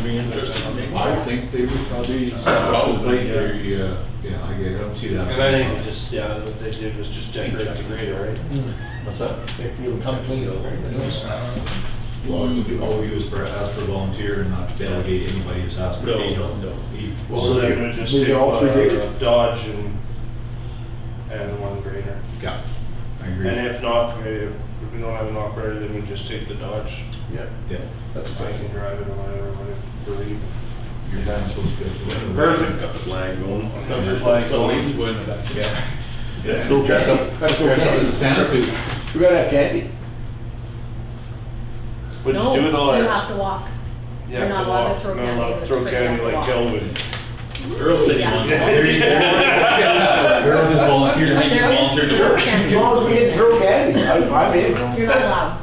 Be interested in maybe. I think they would probably, probably, yeah, I don't see that. And I think it just, yeah, what they did was just decorate the grader, right? What's that? It'll come clean, right? Well, all we do is ask for a volunteer and not delegate anybody who's asked for a vehicle. No. So then we just These take are all three graders? Dodge and one grader. Yeah, I agree. And if not, maybe if we don't have an operator, then we just take the Dodge. Yeah, Yeah, that's I okay. can drive it or whatever, when we're leaving. your van's supposed to be. Perfect. Got the flag going. Got the flag going. Go in the back. Yeah. Yeah. Dress up, Gotta throw dress up candy. as a Santa suit. We gotta have candy. Would No, you do it all? you have to walk. You You're have not to allowed to walk. throw Not candy allowed in to the throw spring, you have candy to like walk. Kelvin. Earl said he Yeah. wanted. There you go. Earl just volunteered. I think he There is- volunteered to there is work. candy. As long as we didn't throw candy, I'm in. You're not allowed.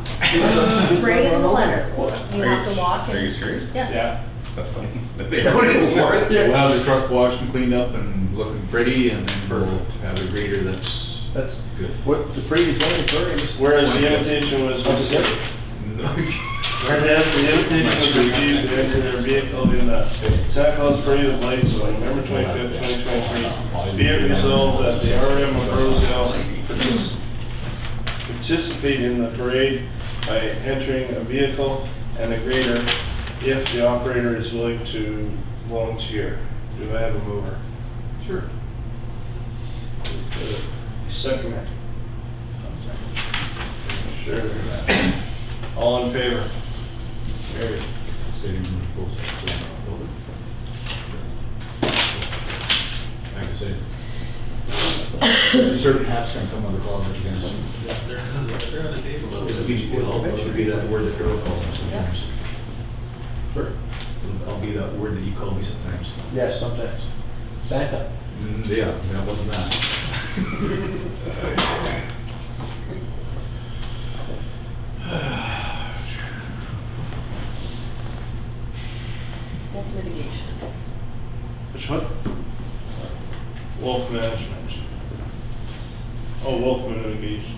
It's right in the letter. You Are have to walk Are you and, serious? yes. Yeah. That's funny. They were for it. We'll have the truck washed and cleaned up and looking pretty, and then we'll have a grader that's That's good. what the previous one, sorry, I missed. Whereas the invitation was received. Whereas the invitation was received to enter their vehicle in the Santa Claus Parade of Lights on November 25th, 2023. Be it resolved that the RM of Rosedale participate in the parade by entering a vehicle and a grader if the operator is willing to volunteer. Do I have a mover? Sure. Second. Sure. All in favor? Carried. Like I say, certain hats can come on the closet against them. They're on the table. It'll be that word that Earl calls me sometimes. Sure. I'll be that word that you call me sometimes. Yes, sometimes. Santa. Yeah, that wasn't that. Wolf mitigation. Which one? Wolf management. Oh, wolf mitigation.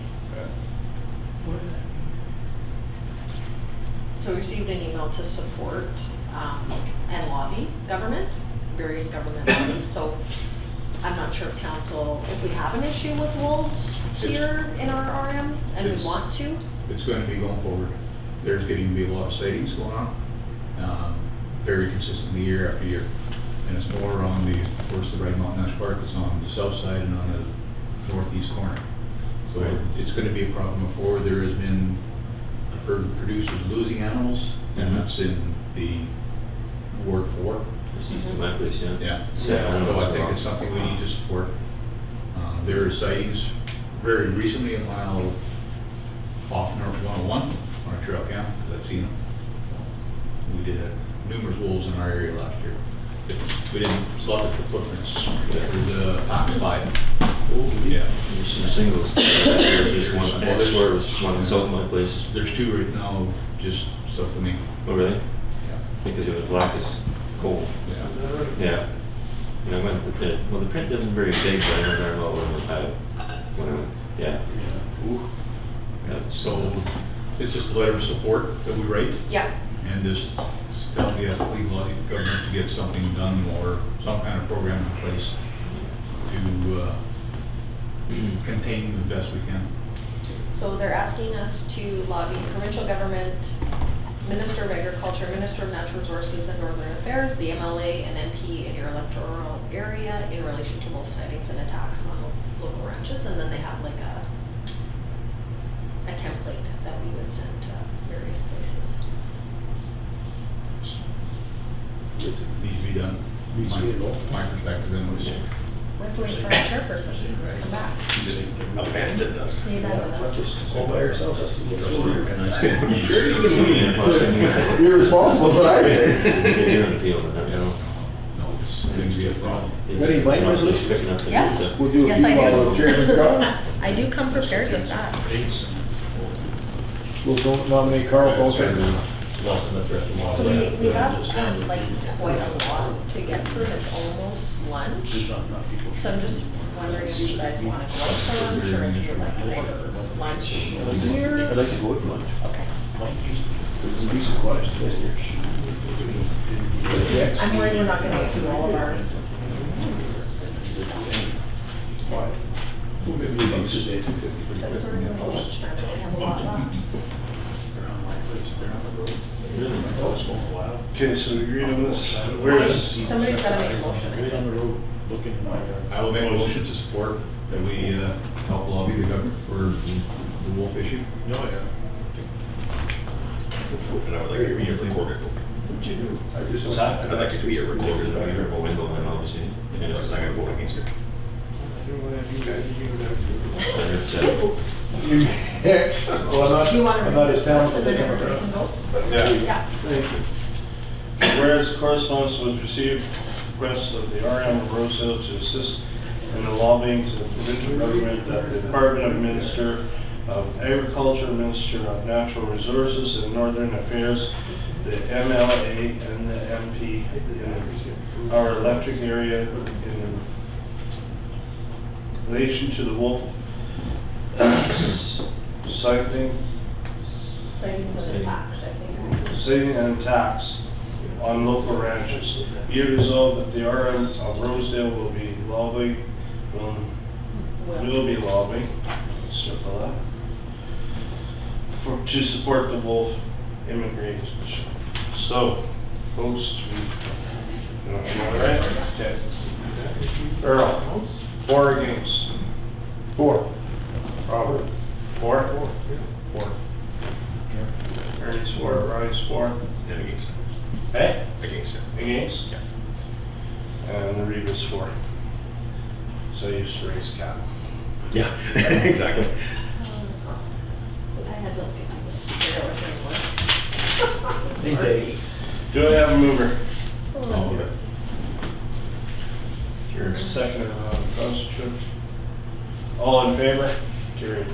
So we received an email to support and lobby government, various government bodies. So I'm not sure if council, if we have an issue with wolves here in our RM and we It's- want to. It's going to be going forward. There's getting to be a lot of sightings going on, very consistently year after year. And it's more on the, of course, the Red Mountain National Park, it's on the south side and on the northeast corner. So Right. it's going to be a problem before. There has been, I've heard producers losing animals, and Mhm. that's in the Ward 4. Just east of my place, yeah. Yeah. Sad So I animals think are it's something we need to support. There are sightings very recently a mile off North 101 on a trail cam, because I've seen them. We did have numerous wolves in our area last year. We didn't look at the footprints. There was a top 5. Yeah. There's some singles. There's one, I swear it was one south of my place. There's 2 right now just south of me. Oh, really? Yeah. Because it was black as coal. Yeah. Yeah. And I went to the print. Well, the print isn't very big, but I went there about when I went, yeah. Ooh. Yeah, So it's just a letter of support that we write. Yeah. And just tell me that we want the government to get something done or some kind of program in place to contain the best we can. So they're asking us to lobby provincial government, Minister of Agriculture, Minister of Natural Resources and Northern Affairs, the MLA and MP in your electoral area in relation to wolf sightings and attacks on local ranches. And then they have like a template that we would send to various places. It needs to be done. Needs to be done. My perspective then was, We have to wait for our chairperson to come back. You just abandoned us. Leave that with us. All by ourselves, that's the And I said, You're responsible for what I'd say. you're in the field, and you know. no, it's going to be a problem. Any blank resolutions? Picking up the Yes. news, We'll do a Yes, I few while the chairman's do. gone. I do come prepared with that. We'll nominate Carl Fulton. So we have like quite a lot to get through. It's almost lunch. So I'm just wondering if you guys want to go out for lunch or if you would like to order lunch here. I'd like to go with lunch. Okay. There's a decent lunch this year. I'm worried we're not gonna get through all of our. Well, maybe we can sit there 250 pretty That's sort of quick. the lunchtime, we have a lot left. Okay, so you're reading this, where is? Somebody's gotta make a motion. Right on the road, looking at my yard. I will make a motion to support that we help lobby the government for the wolf issue. Oh, yeah. And I would like it to be a recorded vote. I just What's don't- that? I'd like it to be a recorded There's a vote. window, and obviously, And I'm not gonna vote against it. Well, Do you want to? I'm not as talented as I And come then everybody across. can vote? Yeah. Yeah. Whereas correspondence was received, request of the RM of Rosedale to assist in the lobbying to the provincial government that the Department of Minister of Agriculture, Minister of Natural Resources and Northern Affairs, the MLA and the MP in our electric area in relation to the wolf sighting, Sightings and attacks, I think. sighting and attacks on local ranches. Be it resolved that the RM of Rosedale will be lobbying, will be lobbying, circle that, to support the wolf immigration. So, votes to be, am I right? Okay. Earl, for or against? 4. Robert? For? For. Ernie's for, Ronnie's for. And against it. Hey? Against it. Against? And the Reba's for. So I used to raise cattle. Yeah, exactly. I had to figure out which one it was. Hey, Do I have a mover? All of it. Sure. Second, Constitution. All in favor? Carried.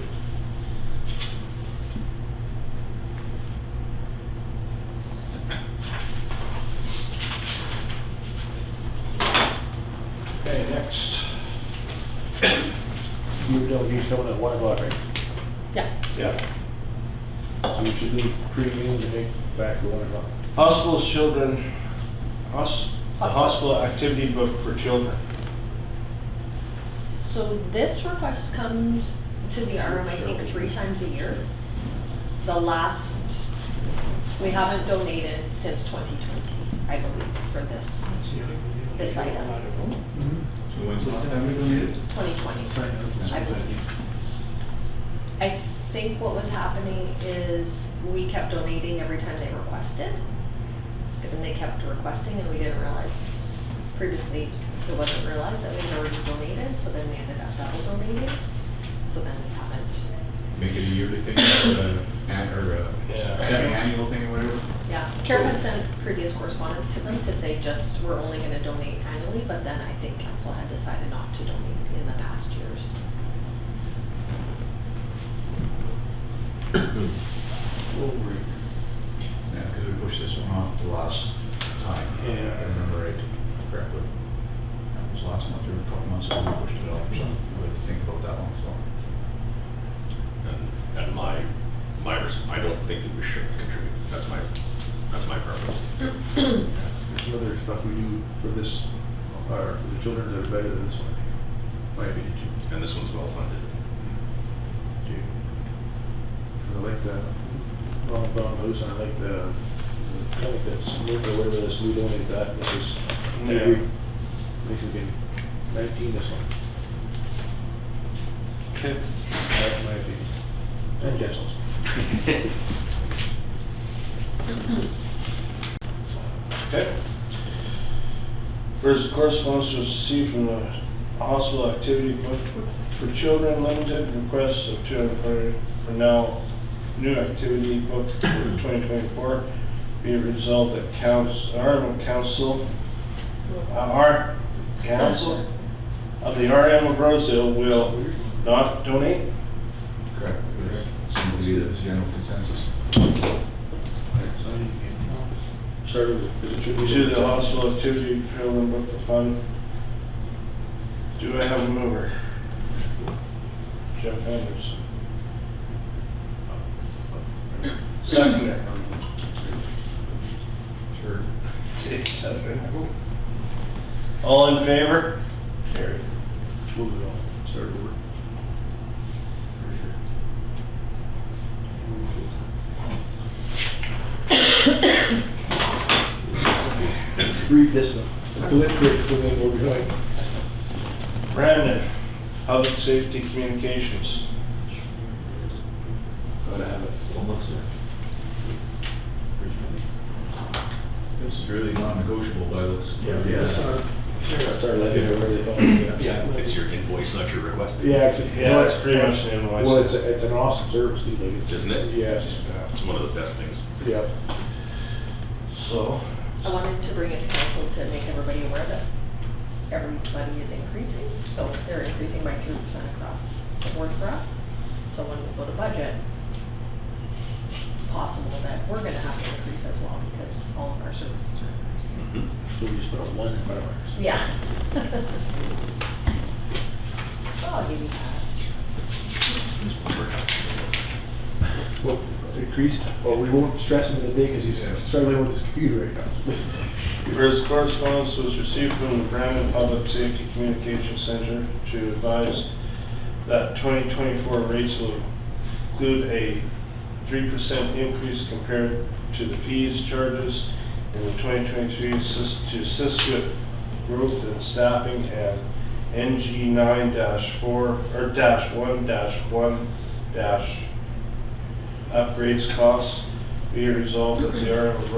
Okay, next. he's coming at 1 o'clock, right? Yeah. Yeah. So we should do pre-meals and then back at 1 o'clock. Hospital children, the hospital activity book for children. So this request comes to the RM, I think, 3 times a year. The last, we haven't donated since 2020, I believe, for this item. So when's the last time we donated? 2020, I believe. I think what was happening is we kept donating every time they requested. And they kept requesting and we didn't realize, previously it wasn't realized that we had already donated, so then we ended up double donating. So then we haven't. Make it a yearly thing, or a Yeah. semi-annual thing or whatever? Yeah, Karen had sent previous correspondence to them to say just, we're only gonna donate annually, but then I think council had decided not to donate in the past years. Yeah, because we pushed this one off the last time. Yeah. If I remember right, correctly. That was last month or a couple months ago, we pushed it off, so we had to think about that one, so. And I don't think that we should contribute. That's my preference. There's some other stuff we do for this, for the children that are better than this one, my opinion too. And this one's well funded. I like the Ron Brown House, and I like that's Luke or whatever this, we donated that, this is, I agree. I think we can, 19 this one, Okay. that's my opinion. And Jessel's. Okay. Whereas correspondence was received from the hospital activity book for children, limited requests of 200 for now new activity book for 2024. Be it resolved that our council of the RM of Rosedale will not donate Correct. Seems to be the general consensus. Start with, because it should be. to the hospital activity children book fund. Do I have a mover? Jeff Anderson. Seconder. Sure. All in favor? Carried. Move it on. Start over. Read this one. Until it breaks, and then we'll be going. Brandon, Public Safety Communications. Gotta have it. Almost there. This is really non-negotiable by those. Yes. That's our levy, or whatever they call it. Yeah, it's your invoice, not your request. Yeah, Yeah, it's pretty much an invoice. Well, it's an awesome service, dude. Like, it's, Isn't it? Yes. It's one of the best things. Yeah. So, I wanted to bring it to council to make everybody aware that everybody is increasing. So they're increasing by 3% across the board for us. So when we go to budget, it's possible that we're gonna have to increase as well because all of our services are increasing. So we just put a 1 in front of ours. Yeah. Oh, I'll give you that. Well, increased, or we won't stress him today because he's struggling with his computer right now. whereas correspondence was received from the Brandon Public Safety Communications Center to advise that 2024 rates will include a 3% increase compared to the fees charges in the 2023 to assist with growth in staffing and NG 9-4 or -1-1- upgrades costs. Be it resolved that the RM of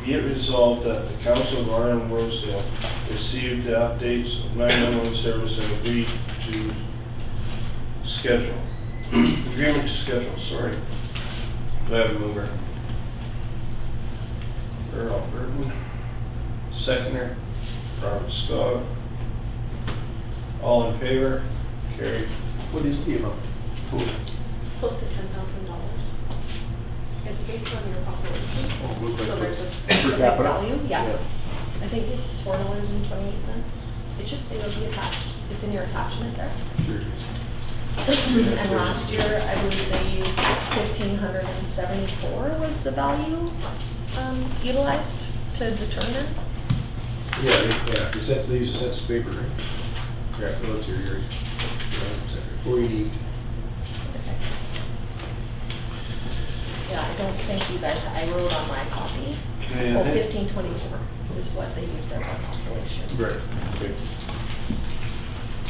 be it resolved that the Council of RM Rosedale received the updates of 911 service and agreed to schedule. Agreement to schedule, sorry. Do I have a mover? Earl Burton. Seconder, Robert Scott. All in favor? Carried. What is the amount? Total? Close to $10,000. It's based on your population. Oh, look like So there's a per specific capita? value, yeah. I think it's $4.28. It'll be attached, it's in your attachment there. Sure. And last year, I believe they used 1,574 was the value utilized to determine. Yeah, the sense, they use the census paper, right? Yeah, well, it's your 480. Yeah, I don't think you guys, I wrote on my copy. Okay, Oh, 1524 is what they used as our population. Right. Okay.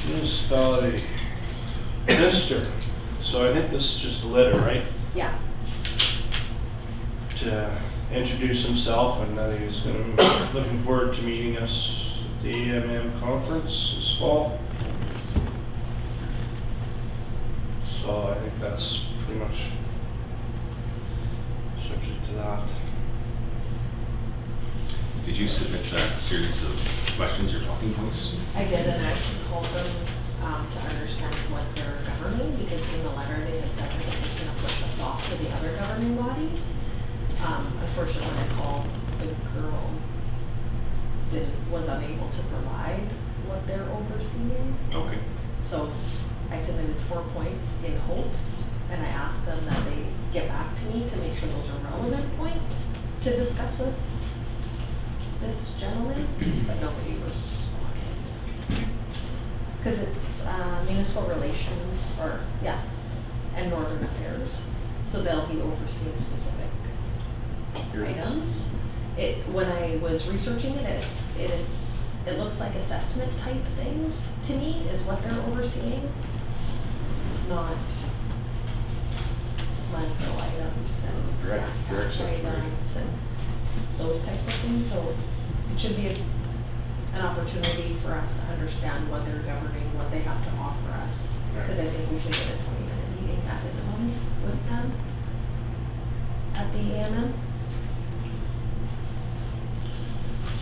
Municipality. Mr. So I think this is just a letter, right? Yeah, To introduce himself and that he was going to, looking forward to meeting us at the AMM conference this fall. So I think that's pretty much subject to that. Did you submit that series of questions or talking points? I did, and I called them to understand what they're governing, because in the letter they had said that it was gonna push us off to the other governing bodies. Unfortunately, when I called, the girl was unable to provide what they're overseeing. Okay. So I submitted 4 points in hopes, and I asked them that they get back to me to make sure those are relevant points to discuss with this gentleman, but nobody responded. Because it's municipal relations, or, yeah, and northern affairs, so they'll be overseeing specific items. When I was researching it, it looks like assessment type things to me is what they're overseeing, not landfill items and Direct- gas direct tax stuff, right. items and those types of things, so it should be an opportunity for us to understand what they're governing, what they have to offer us. Because I think we should get a 20-minute meeting at minimum with them at the AMM.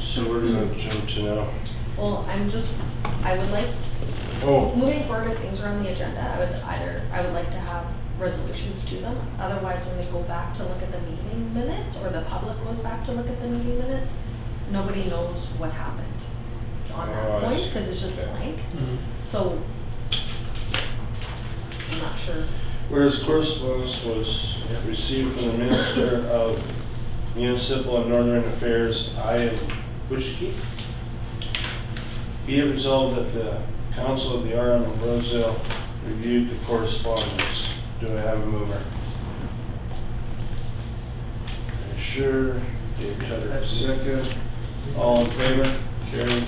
So we're gonna jump to now. Well, I would like, Oh, moving forward, if things are on the agenda, I would like to have resolutions to them. Otherwise, when we go back to look at the meeting minutes, or the public goes back to look at the meeting minutes, nobody knows what happened on Oh, that I point, see. because it's just Okay. blank. So, I'm not sure. whereas correspondence was received from the Minister of Municipal and Northern Affairs, I.M. Bushki. Be it resolved that the Council of the RM of Rosedale reviewed the correspondence. Do I have a mover? Sure, Dave Cutter, second. All in favor? Carried.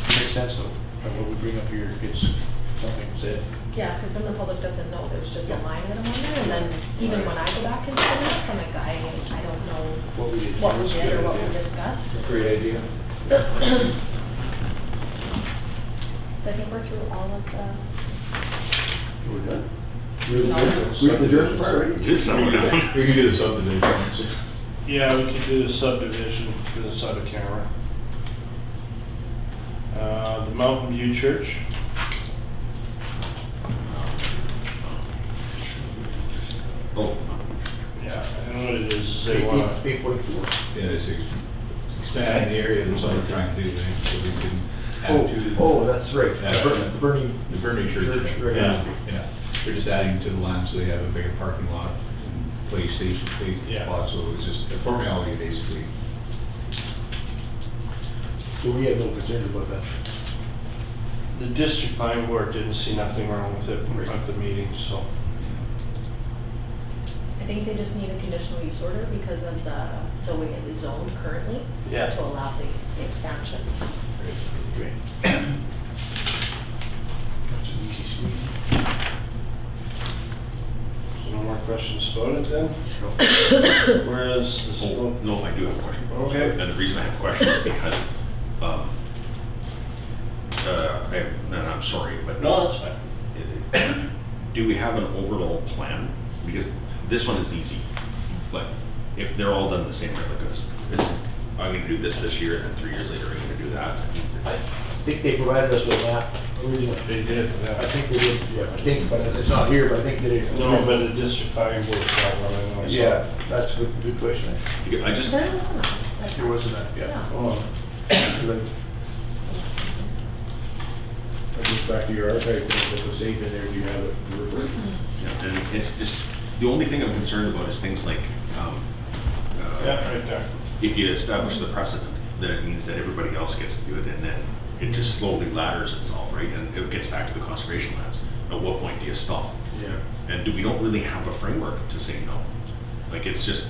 Makes sense though, like what we bring up here gets something said. Yeah, because then the public doesn't know, there's just a line item on there, and then even when I go back into the minutes, I'm like, I don't know What we did. what we That's a did good or what we idea. discussed. Great idea. So I think we're through all of the, We're done. We're the German part already? Just settle down. We can do the subdivision. Yeah, we could do the subdivision because it's out of camera. The Mountain View Church. Oh, Yeah, I know what it is. They wanna, 8.4. Yeah, it's expanding the area, that's all we're trying to do, so we can add to the. Oh, that's right. Yeah. Burning. The Bernie Church. Right. Yeah. Yeah, they're just adding to the land so they have a bigger parking lot and play station, play Yeah. spot, so it's just a formality basically. So we have no concerns about that. the district line board didn't see nothing wrong with it at the meeting, so. I think they just need a conditional use order because of the way it is zoned currently. Yeah. To allow the expansion. Great. That's an easy squeeze. So no more questions about it then? Whereas this. oh, no, I do have a question. Okay. And the reason I have a question is because, and I'm sorry, but. No, that's fine. Do we have an overall plan? Because this one is easy, but if they're all done the same way, like it's, I'm gonna do this year, and then 3 years later, I'm gonna do that. I think they provided us with a map originally. They did, I yeah. think they did, yeah, I think, but it's not here, but I think they did. No, but the district line board's got one, I know. Yeah, that's a good question. I just, There wasn't a- There wasn't that, yeah. Oh, That goes back to your archive thing, that was saved in there, if you have it. and it's just, the only thing I'm concerned about is things like, yeah, right there. if you establish the precedent, then it means that everybody else gets to do it, and then it just slowly ladders itself, right? And it gets back to the conservation lands. At what point do you stop? Yeah. And we don't really have a framework to say no. Like, it's just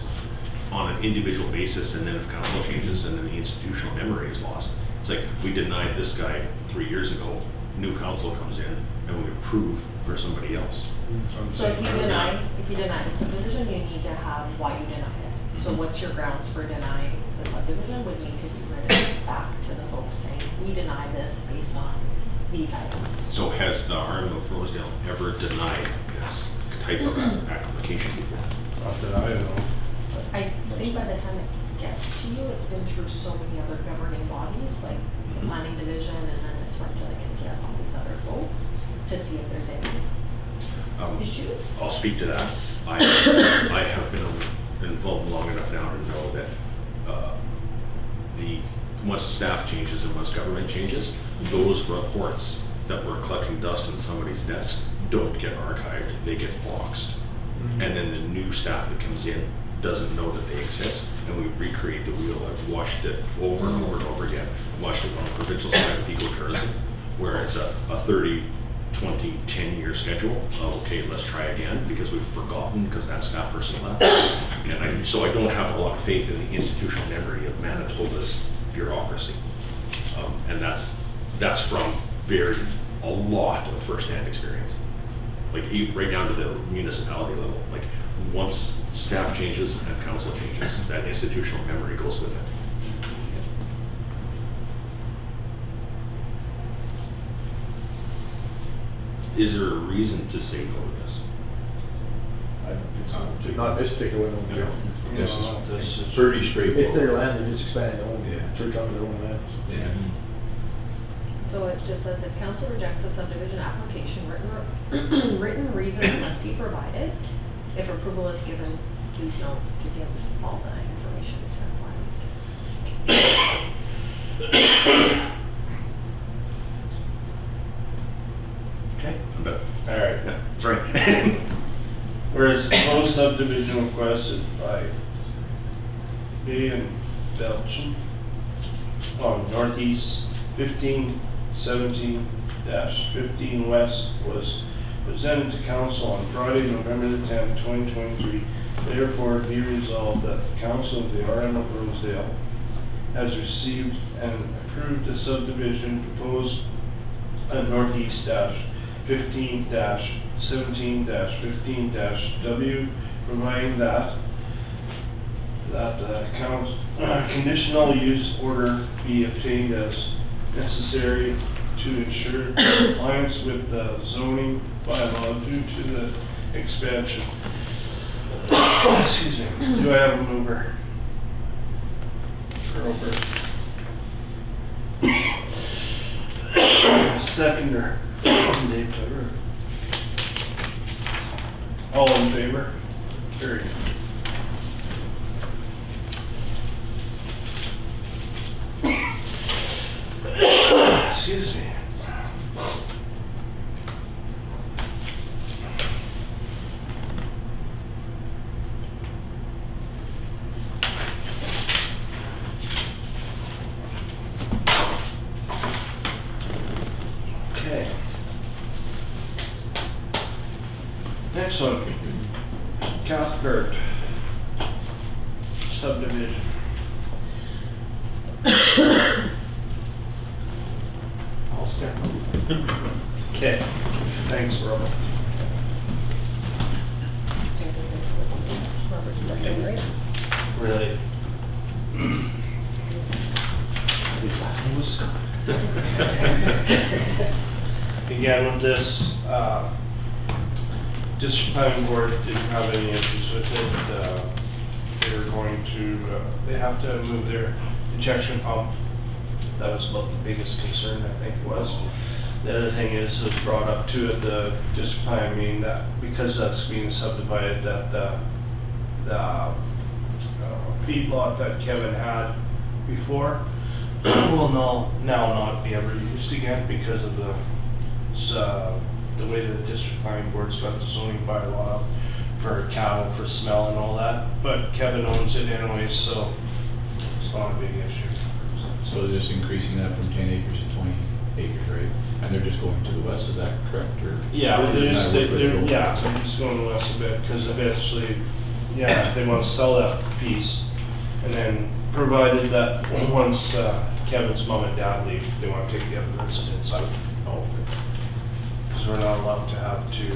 on an individual basis, and then if council changes, and then the institutional memory is lost. It's like, we denied this guy 3 years ago, new council comes in, and we approve for somebody else. So if you deny the subdivision, you need to have why you denied it. So what's your grounds for denying the subdivision would need to be written back to the folks saying, we deny this based on these items. So has the RM of Rosedale ever denied this type of application before? Not that I know. I think by the time it gets to you, it's been through so many other governing bodies, like the planning division, and then it's went to like NPS, all these other folks, to see if there's any issues. I'll speak to that. I have been involved long enough now to know that once staff changes and once government changes, those reports that were collecting dust in somebody's desk don't get archived, they get boxed. And then the new staff that comes in doesn't know that they exist, and we recreate the wheel. I've watched it over and over and over again. Watched it on the provincial side with ecotourism, where it's a 30, 20, 10-year schedule. Okay, let's try again, because we've forgotten, because that staff person left. And so I don't have a lot of faith in the institutional memory of Manitoba's bureaucracy. And that's from a lot of first-hand experience. like right down to the municipality level. Like once staff changes and council changes, that institutional memory goes with it. Is there a reason to say no to this? I don't think so. Not this particular one. No. This No, this is is- pretty straightforward. It's their land, they're just expanding their own Yeah. church onto their own land. Yeah. So it just says if council rejects the subdivision application, written reasons must be provided. If approval is given, please note to give all the information to apply. Okay. I'm done. All right. Yeah, sorry. Whereas proposed subdivision requested by B and Belcham on northeast 1517-15 west was presented to council on Friday, November the 10th, 2023. Therefore, be resolved that the council of the RM of Rosedale has received and approved the subdivision proposed on northeast 15-17-15-W, providing that conditional use order be obtained as necessary to ensure compliance with the zoning bylaw due to the expansion. Excuse me. Do I have a mover? Grover. Seconder. Dave Clever. All in favor? Carried. Excuse me. Okay. Next one, Cathcart subdivision. I'll step up. Okay, thanks, Robert. Robert's second, right? Really? His last name was Scott. Again, with this, district planning board didn't have any issues with it. They were going to, they have to move their injection pump. That was about the biggest concern, I think it was. The other thing is, it was brought up too at the district planning meeting that because that's being subdivided, that the feedlot that Kevin had before will now not be ever used again because of the way the district planning board's got the zoning bylaw for cattle, for smell and all that. But Kevin owns it anyways, so it's not a big issue. So they're just increasing that from 10 acres to 20 acres, right? And they're just going to the west, is that correct, or? Yeah, Or they're isn't just, that which way they're, go? yeah, they're just going west a bit, because eventually, yeah, they want to sell that piece. And then, provided that once Kevin's mom and dad leave, they want to take the other residents out. Oh, Because we're not allowed to have two.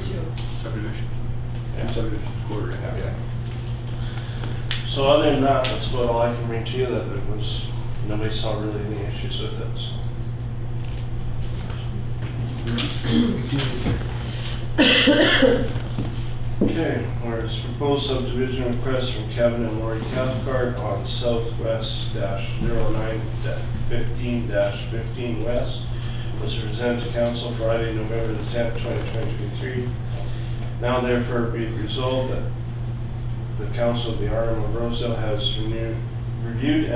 subdivision. Yeah. Subdivision, quarter, yeah. So other than that, that's about all I can bring to you, that it was, nobody saw really any issues with it, so. Okay, whereas proposed subdivision request from Kevin and Lori Cathcart on southwest -09 15 west was presented to council Friday, November the 10th, 2023. Now therefore be it resolved that the council of the RM of Rosedale has reviewed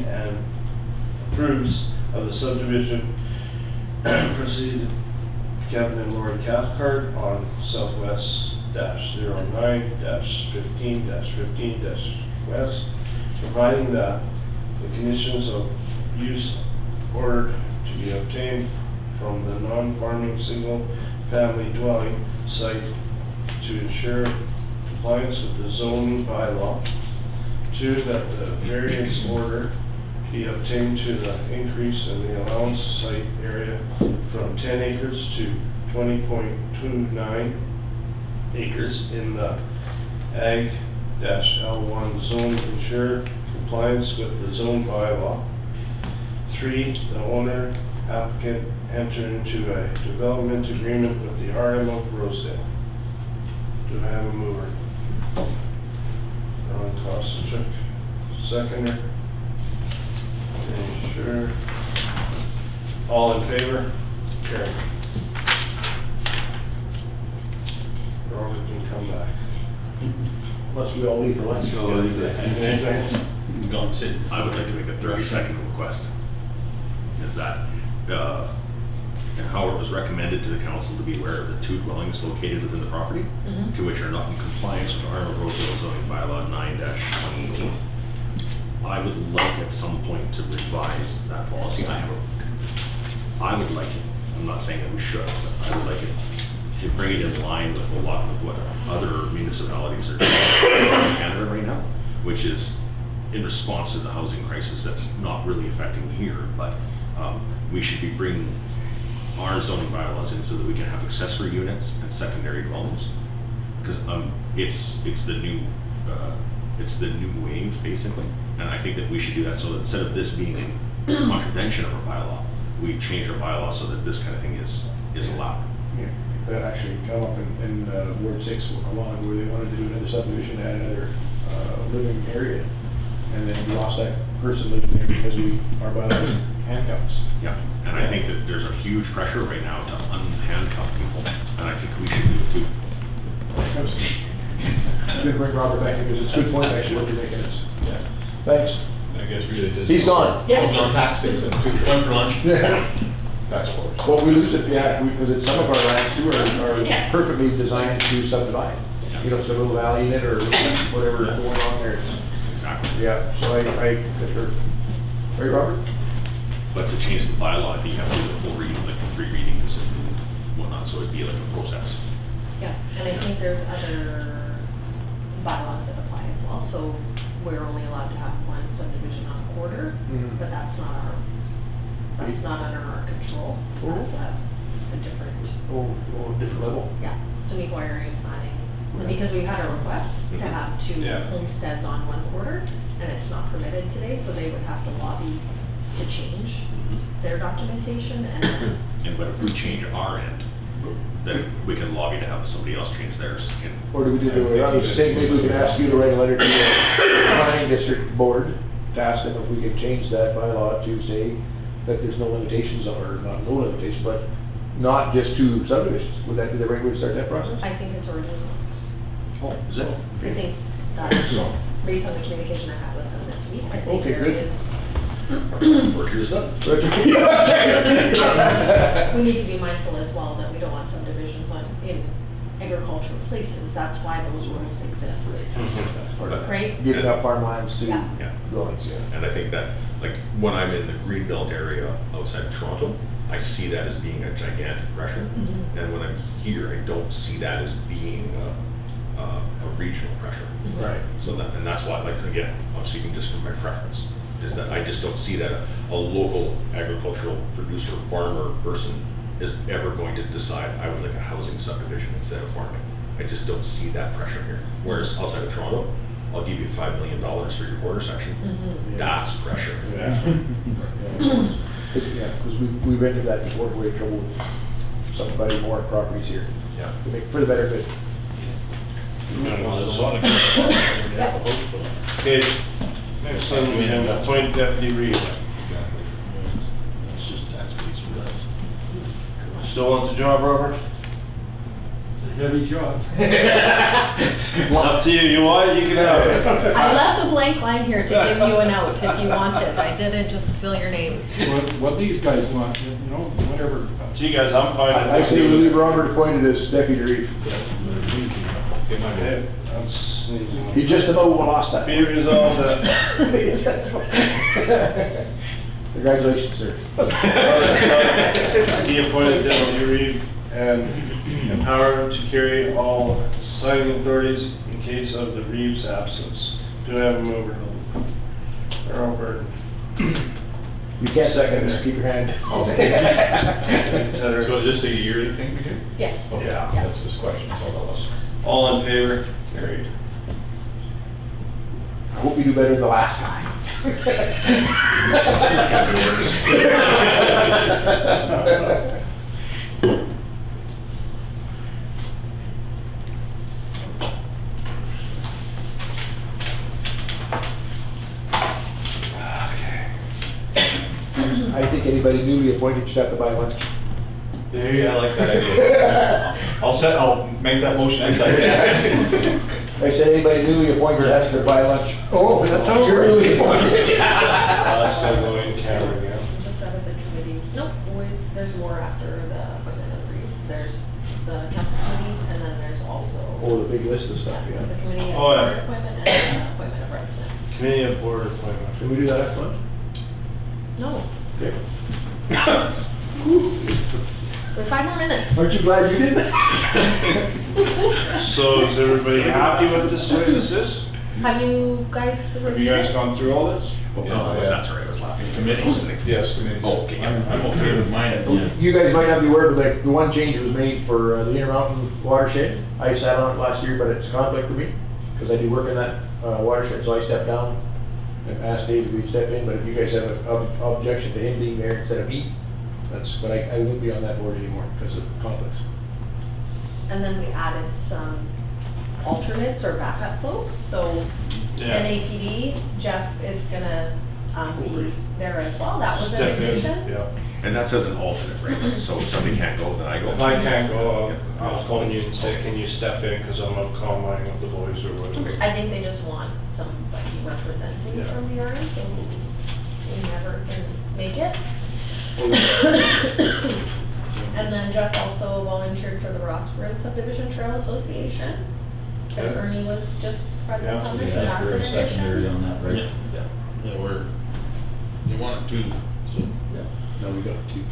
and approves of the subdivision proceeded Kevin and Lori Cathcart on southwest -09 15 west, providing that the conditions of use ordered to be obtained from the non-farming single-family dwelling site to ensure compliance with the zoning bylaw. Two, that the variance order be obtained to the increase in the allowance site area from 10 acres to 20.29 acres in the Ag-L1 zone to ensure compliance with the zone bylaw. 3, the owner applicant enter into a development agreement with the RM of Rosedale. Do I have a mover? Ron Kosachuk, seconder. Okay, sure. All in favor? Carried. Robert can come back. Unless we all leave for lunch. I would like to make a 30-second request. Is that, how it was recommended to the council to be aware of the 2 dwellings located within the property, to which are not in compliance with RM of Rosedale zoning bylaw 9-2018. I would like at some point to revise that policy. I would like it, I'm not saying that we should, but I would like it to bring it in line with a lot of what other municipalities are doing in Canada right now, which is in response to the housing crisis that's not really affecting here, but we should be bringing our zoning bylaws in so that we can have accessory units and secondary dwellings, because it's the new wave basically, and I think that we should do that so that instead of this being in contravention of our bylaw, we change our bylaw so that this kind of thing is allowed. Yeah, that actually come up in Ward 6 a while ago, where they wanted to do another subdivision, add another living area. And then we lost that person living there because our bylaws handcuff us. Yeah, and I think that there's a huge pressure right now to unhandcuff people, and I think we should do it too. I'm gonna bring Robert back in because it's a good point actually what you're making. Thanks. I guess really just. He's gone. Tax base and two. Went for lunch? Tax force. Well, we lose it, yeah, because it's some of our lands too are Yeah. perfectly designed to subdivide. You know, it's a little valley in it or whatever going on there. It's, Exactly. yeah, so I concur. Right, Robert? But to change the bylaw, I think you have to do the full reading, like the 3 readings and whatnot, so it'd be like a process. Yeah, and I think there's other bylaws that apply as well, so we're only allowed to have 1 subdivision on a quarter, Mhm. but that's not under our control. That's a different, Oh, different level. yeah, so inquiry and planning. And because we had a request to have 2 Yeah. homesteads on 1 quarter, and it's not permitted today, so they would have to lobby to change their documentation and And but if we change our end, then we can lobby to have somebody else change theirs. And Or do we do the way around? Say maybe we can ask you to write a letter to the planning district board to ask them if we can change that bylaw to say that there's no limitations or not no limitation, but not just 2 subdivisions. Would that be the right way to start that process? I think it's already in the works. Oh, is it? I think that, based on the communication I had with them this week, I think Okay, there good. is, Work here's done. we need to be mindful as well that we don't want subdivisions in agricultural places. That's why those rules exist, That's part of it. right? Giving up farmlands to Yeah. Yeah. dwellings, yeah. And I think that, like, when I'm in the Greenbelt area outside of Toronto, I see that as being a gigantic pressure. Mhm. And when I'm here, I don't see that as being a regional pressure. Right. So that, and that's why, like, again, I'm speaking just from my preference, is that I just don't see that a local agricultural producer, farmer person is ever going to decide, I would like a housing subdivision instead of farming. I just don't see that pressure here. Whereas outside of Toronto, I'll give you $5 million for your quarter section. Mhm. That's pressure. Yeah, because we've been through that before, we had trouble with somebody more properties here Yeah. to make, for the better good. Okay, next one, we have appoint Deputy Reed. That's just tax base for us. Still want the job, Robert? It's a heavy job. Up to you, you want it, you can have it. I left a blank line here to give you a note if you wanted. I didn't just spill your name. What these guys want, you know, whatever. Up to you guys, I'm fine. with I say we it. leave Robert appointed as deputy reef. Okay, I'm sneezing. He just about lost that. Be resolved that Congratulations, sir. be appointed Deputy Reed and empowered to carry all signing authorities in case of the Reeves' absence. Do I have a mover? Earl Burton. You can't second this, keep your hand. So is this a yearly thing we do? Yes. Okay, Yeah. that's his question, so that was. All in favor? Carried. I hope you do better than the last time. I think anybody newly appointed should have to buy lunch. Hey, I like that idea. I'll make that motion next time. I said anybody newly appointed has to buy lunch. Oh, that's how you're newly appointed. That's gonna go in camera again. Just out of the committees, nope, there's more after the appointment of the brief. There's the council committees, and then there's also Oh, the big list of stuff, the yeah. committee of Oh, yeah. board appointment and the appointment of residents. Committee of Board appointment. Can we do that after lunch? No, Okay. we have 5 more minutes. Aren't you glad you didn't? So is everybody happy with this way this is? Have you guys Have you reviewed guys it? gone through all this? Oh, no, that's all right, I was laughing. Committees? Yes, committees. Oh, okay, yeah. I'm okay with mine. You guys might not be aware, but like the one change was made for the Intermountain watershed. I sat on it last year, but it's a conflict for me because I do work in that watershed, so I stepped down and asked Dave if we'd step in. But if you guys have an objection to him being there instead of me, that's. But I won't be on that board anymore because of conflicts. And then we added some alternates or backup folks, so NAPD, Jeff is gonna be there as well. That was an Step in, addition. yeah. And that says an alternate, right? So if somebody can't go, then I go. If I can't go, I'll phone you and say, can you step in, because I'm not calling with the boys or whatever. I think they just want somebody representing Yeah. from the RM, so we never can make it. And then Jeff also volunteered for the Rosedale Subdivision Trail Association, because Okay. Ernie was just present Yeah. on there, so that's an addition. on that, right? Yeah, they wanted to, so No, we got two.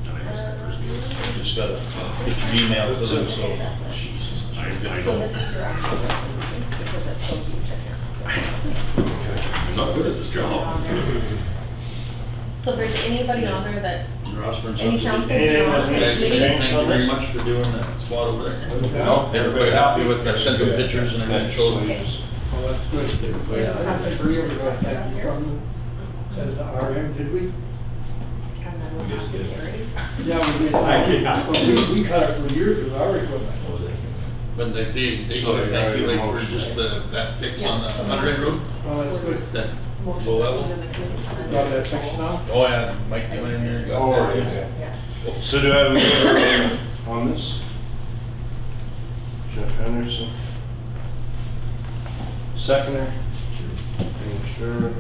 And I missed my first meeting. you just gotta get your email to them, so. Okay, that's it. Jesus. I So don't, this is your actual resolution, because it's so huge, I can't. I'm not good at this job. So if there's anybody on there that, Rossburn's any up to councils date. Anything on, that needs to please. change? Thank you very much for doing that spot over there. No, Everybody happy with our central pictures and everything, showed Okay. Well, that's good. everybody Yeah. happy. We agree with that from, as the RM, did we? And then we'll have to carry. Yeah, we did. Yeah. Well, we cut it for years with our equipment. But they So said you thank you already like for motioned just it. that fix on the Hunter End Road, Well, that's good. that Motion low level. in the committee. Got that fixed now? Oh, yeah, Mike went in there and got Oh, that too. okay. Yeah. So do I have a motion on this? Jeff Henderson. Seconder. Sure.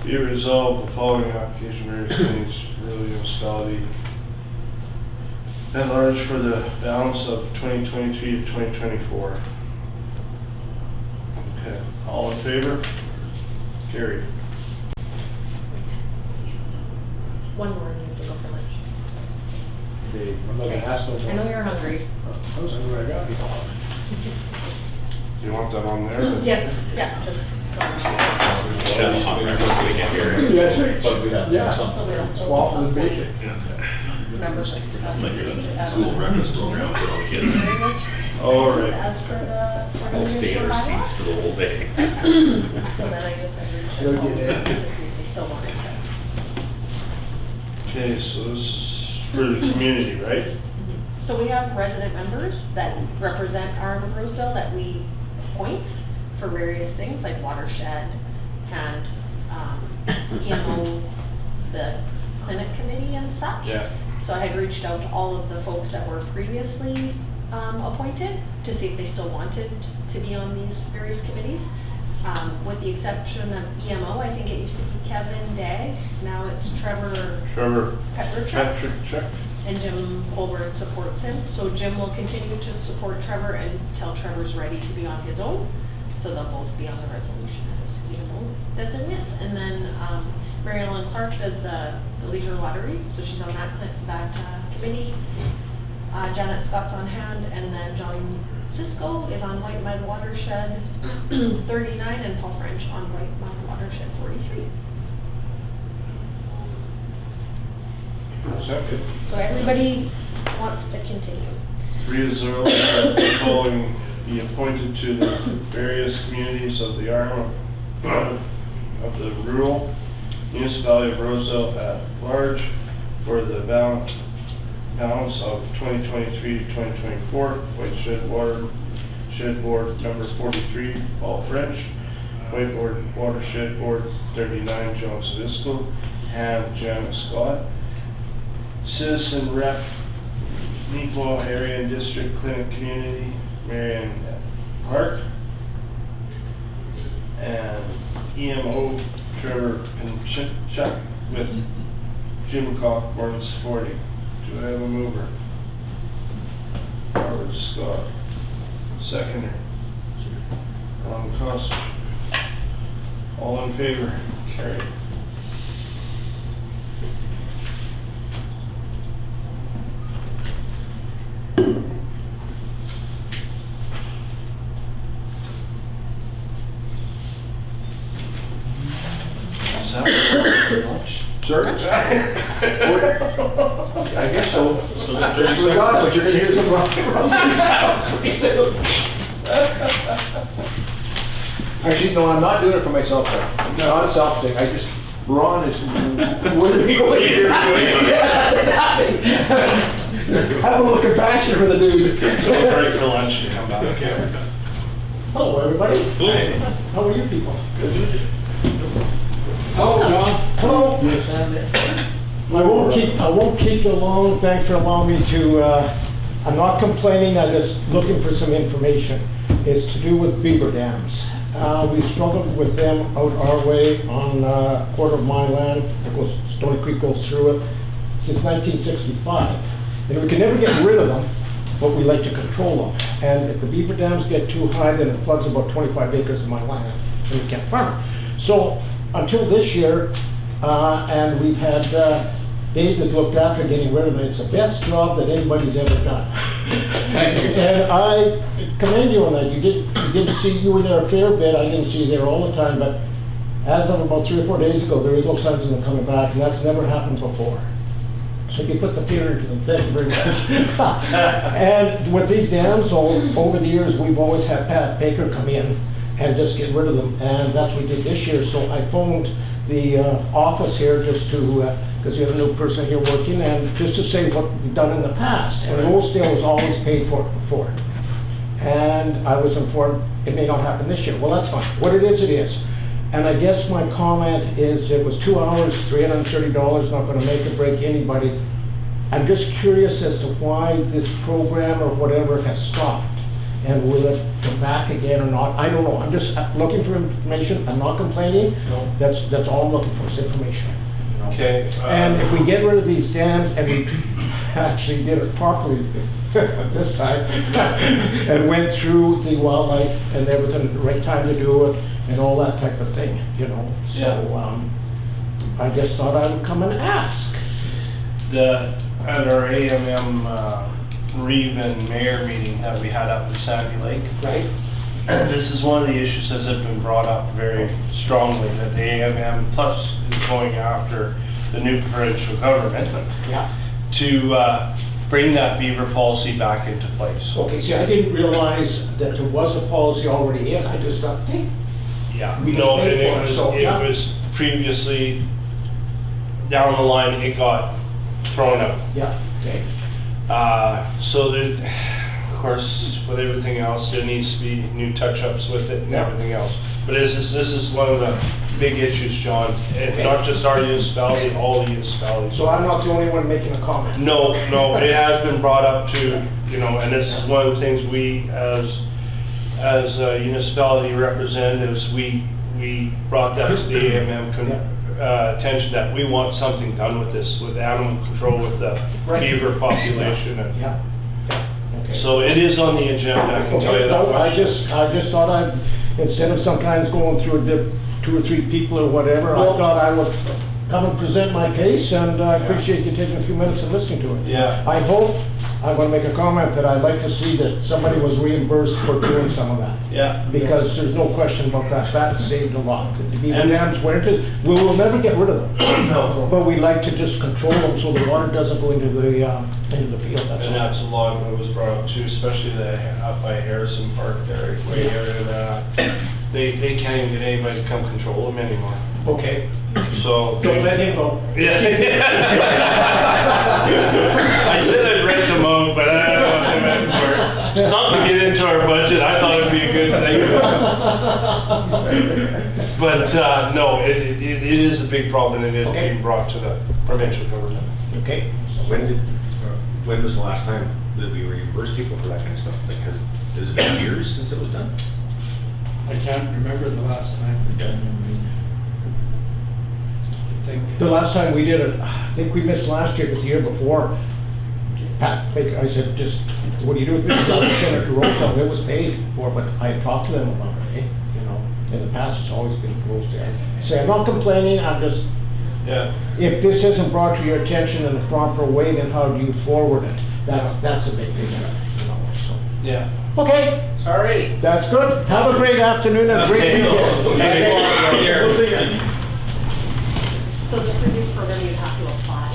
Be it resolved, the following application various things, really municipality at large for the balance of 2023 to 2024. Okay, all in favor? Carried. One more and you have to go for lunch. Dave, I'm not gonna ask no more. I know you're hungry. I was hungry when I got here. Do you want that on there? Yes, yeah, just. Should have a hot breakfast when we get here. Yes, right. But we have to Yeah. have something. So we also. Waffles and bacon. Members. Like a school breakfast program for all the kids. All right. As per the. for the I'll stay in our municipal bylaw. seats for the whole day. So then I just You'll agreed get to it. just to see if they still wanted to. Okay, so this is for the community, right? So we have resident members that represent our Rosedale that we appoint for various things like watershed and EMO, the clinic committee and such. Yeah. So I had reached out to all of the folks that were previously appointed to see if they still wanted to be on these various committees. With the exception of EMO, I think it used to be Kevin Dagg, now it's Trevor Trevor Petruchuk. Patrick Chuck. And Jim Colburn supports him. So Jim will continue to support Trevor until Trevor's ready to be on his own. So they'll both be on the resolution as EMO designates. And then Mary Ellen Clark does the Leisure Lottery, so she's on that committee. Janet Scott's on hand, and then John Cisco is on White Mud Watershed 39, and Paul French on White Mud Watershed 43. Second. So everybody wants to continue. Resolve that the following be appointed to the various communities of the arm of the rural municipality of Rosedale at large for the balance of 2023 to 2024. White Shed Board number 43, Paul French. White Watershed Board 39, John Savisco and Janice Scott. Citizen Rep, Neequa Area and District Clinic Community, Marion Clark. And EMO, Trevor Pinchuk with Jim Cockburn supporting. Do I have a mover? Robert Scott. Seconder. Alan Coster. All in favor? Carried. Sir? I guess so. Just for God, but you're gonna hear some wrong sounds pretty soon. Actually, no, I'm not doing it for myself, though. I'm not a self thing. I just, Ron is, what are we going here? Have a little compassion for the dude. So break for lunch and come back. Okay, we're done. Hello, everybody. How are you people? Good. Hello, John. Hello. I won't keep you long. Thanks for allowing me to, I'm not complaining, I'm just looking for some information. It's to do with beaver dams. We've struggled with them out our way on a quarter of my land. It goes, Stony Creek goes through it since 1965. And we can never get rid of them, but we like to control them. And if the beaver dams get too high, then it floods about 25 acres of my land, and we can't farm it. So until this year, and we've had Dave has looked after getting rid of it. It's the best job that anybody's ever done. And I commend you on that. You did see, you were there a fair bit. I didn't see you there all the time, but as of about 3 or 4 days ago, there is no signs of them coming back, and that's never happened before. So you put the fear into them. Thank you very much. And with these dams, over the years, we've always had Pat Baker come in and just get rid of them, and that's what we did this year. So I phoned the office here just to, because you have a new person here working, and just to say what we've done in the past. And Rosedale was always paid for it before. And I was informed it may not happen this year. Well, that's fine. What it is, it is. And I guess my comment is it was 2 hours, $330, not going to make or break anybody. I'm just curious as to why this program or whatever has stopped. And will it come back again or not? I don't know. I'm just looking for information. I'm not complaining. No. That's all I'm looking for is information. Okay. And if we get rid of these dams and we actually did it properly this time and went through the wildlife and everything, the right time to do it and all that type of thing, you know. So I just thought I would come and ask. At our AMM Reeve and Mayor meeting that we had up in Sandy Lake, Right? this is one of the issues that have been brought up very strongly, that the AMM Plus is going after the new provincial government Yeah. to bring that beaver policy back into place. Okay, see, I didn't realize that there was a policy already in. I just thought, hey, Yeah, We just no, and paid for it, so, yeah. it was previously, down the line, it got thrown out. yeah, okay. So that, of course, with everything else, there needs to be new touch-ups with it and Yeah. everything else. But this is one of the big issues, John, and not just our municipality, all the municipalities. So I'm not the only one making a comment. No, it has been brought up to, you know, and this is one of the things we, as municipality representatives, we brought that to the AMM attention, that we want something done with this, with animal control, with the Right. beaver population. And Yeah, yeah, okay. so it is on the agenda, I can tell you that No, I much. just thought instead of sometimes going through 2 or 3 people or whatever, I thought I would come and present my case, and I appreciate you taking a few minutes and listening to it. Yeah. I hope, I'm gonna make a comment that I'd like to see that somebody was reimbursed for doing some of that. Yeah. Because there's no question about that, that saved a lot. The beaver And- dams went into, we will never get rid of them. No. But we like to just control them so the water doesn't go into the field, that's And all. that's a lot that was brought up too, especially up by Harrison Park there, way here, and they can't even get anybody to come control them anymore. Okay, So. don't let him go. Yeah. I said I'd rent them out, but I don't want them anymore. Something to get into our budget, I thought it'd be a good thing. But, no, it is a big problem, and it is Okay. being brought to the provincial government. Okay. When was the last time that we reimbursed people for that kind of stuff? Like, has it been years since it was done? I can't remember the last time. I think. The last time we did it, I think we missed last year, but the year before, Pat Baker, I said, just, what do you do with it? I sent it to Rosedale, it was paid for, but I had talked to them about it, eh? You know, in the past, it's always been Rosedale. Say, I'm not complaining, I'm just, Yeah. if this isn't brought to your attention in the proper way, then how do you forward it? That's a big thing, you know, so. Yeah. Okay, Alrighty. that's good. Have a great afternoon and a great Okay. weekend. Okay. We'll see you. So the previous program, you'd have to apply.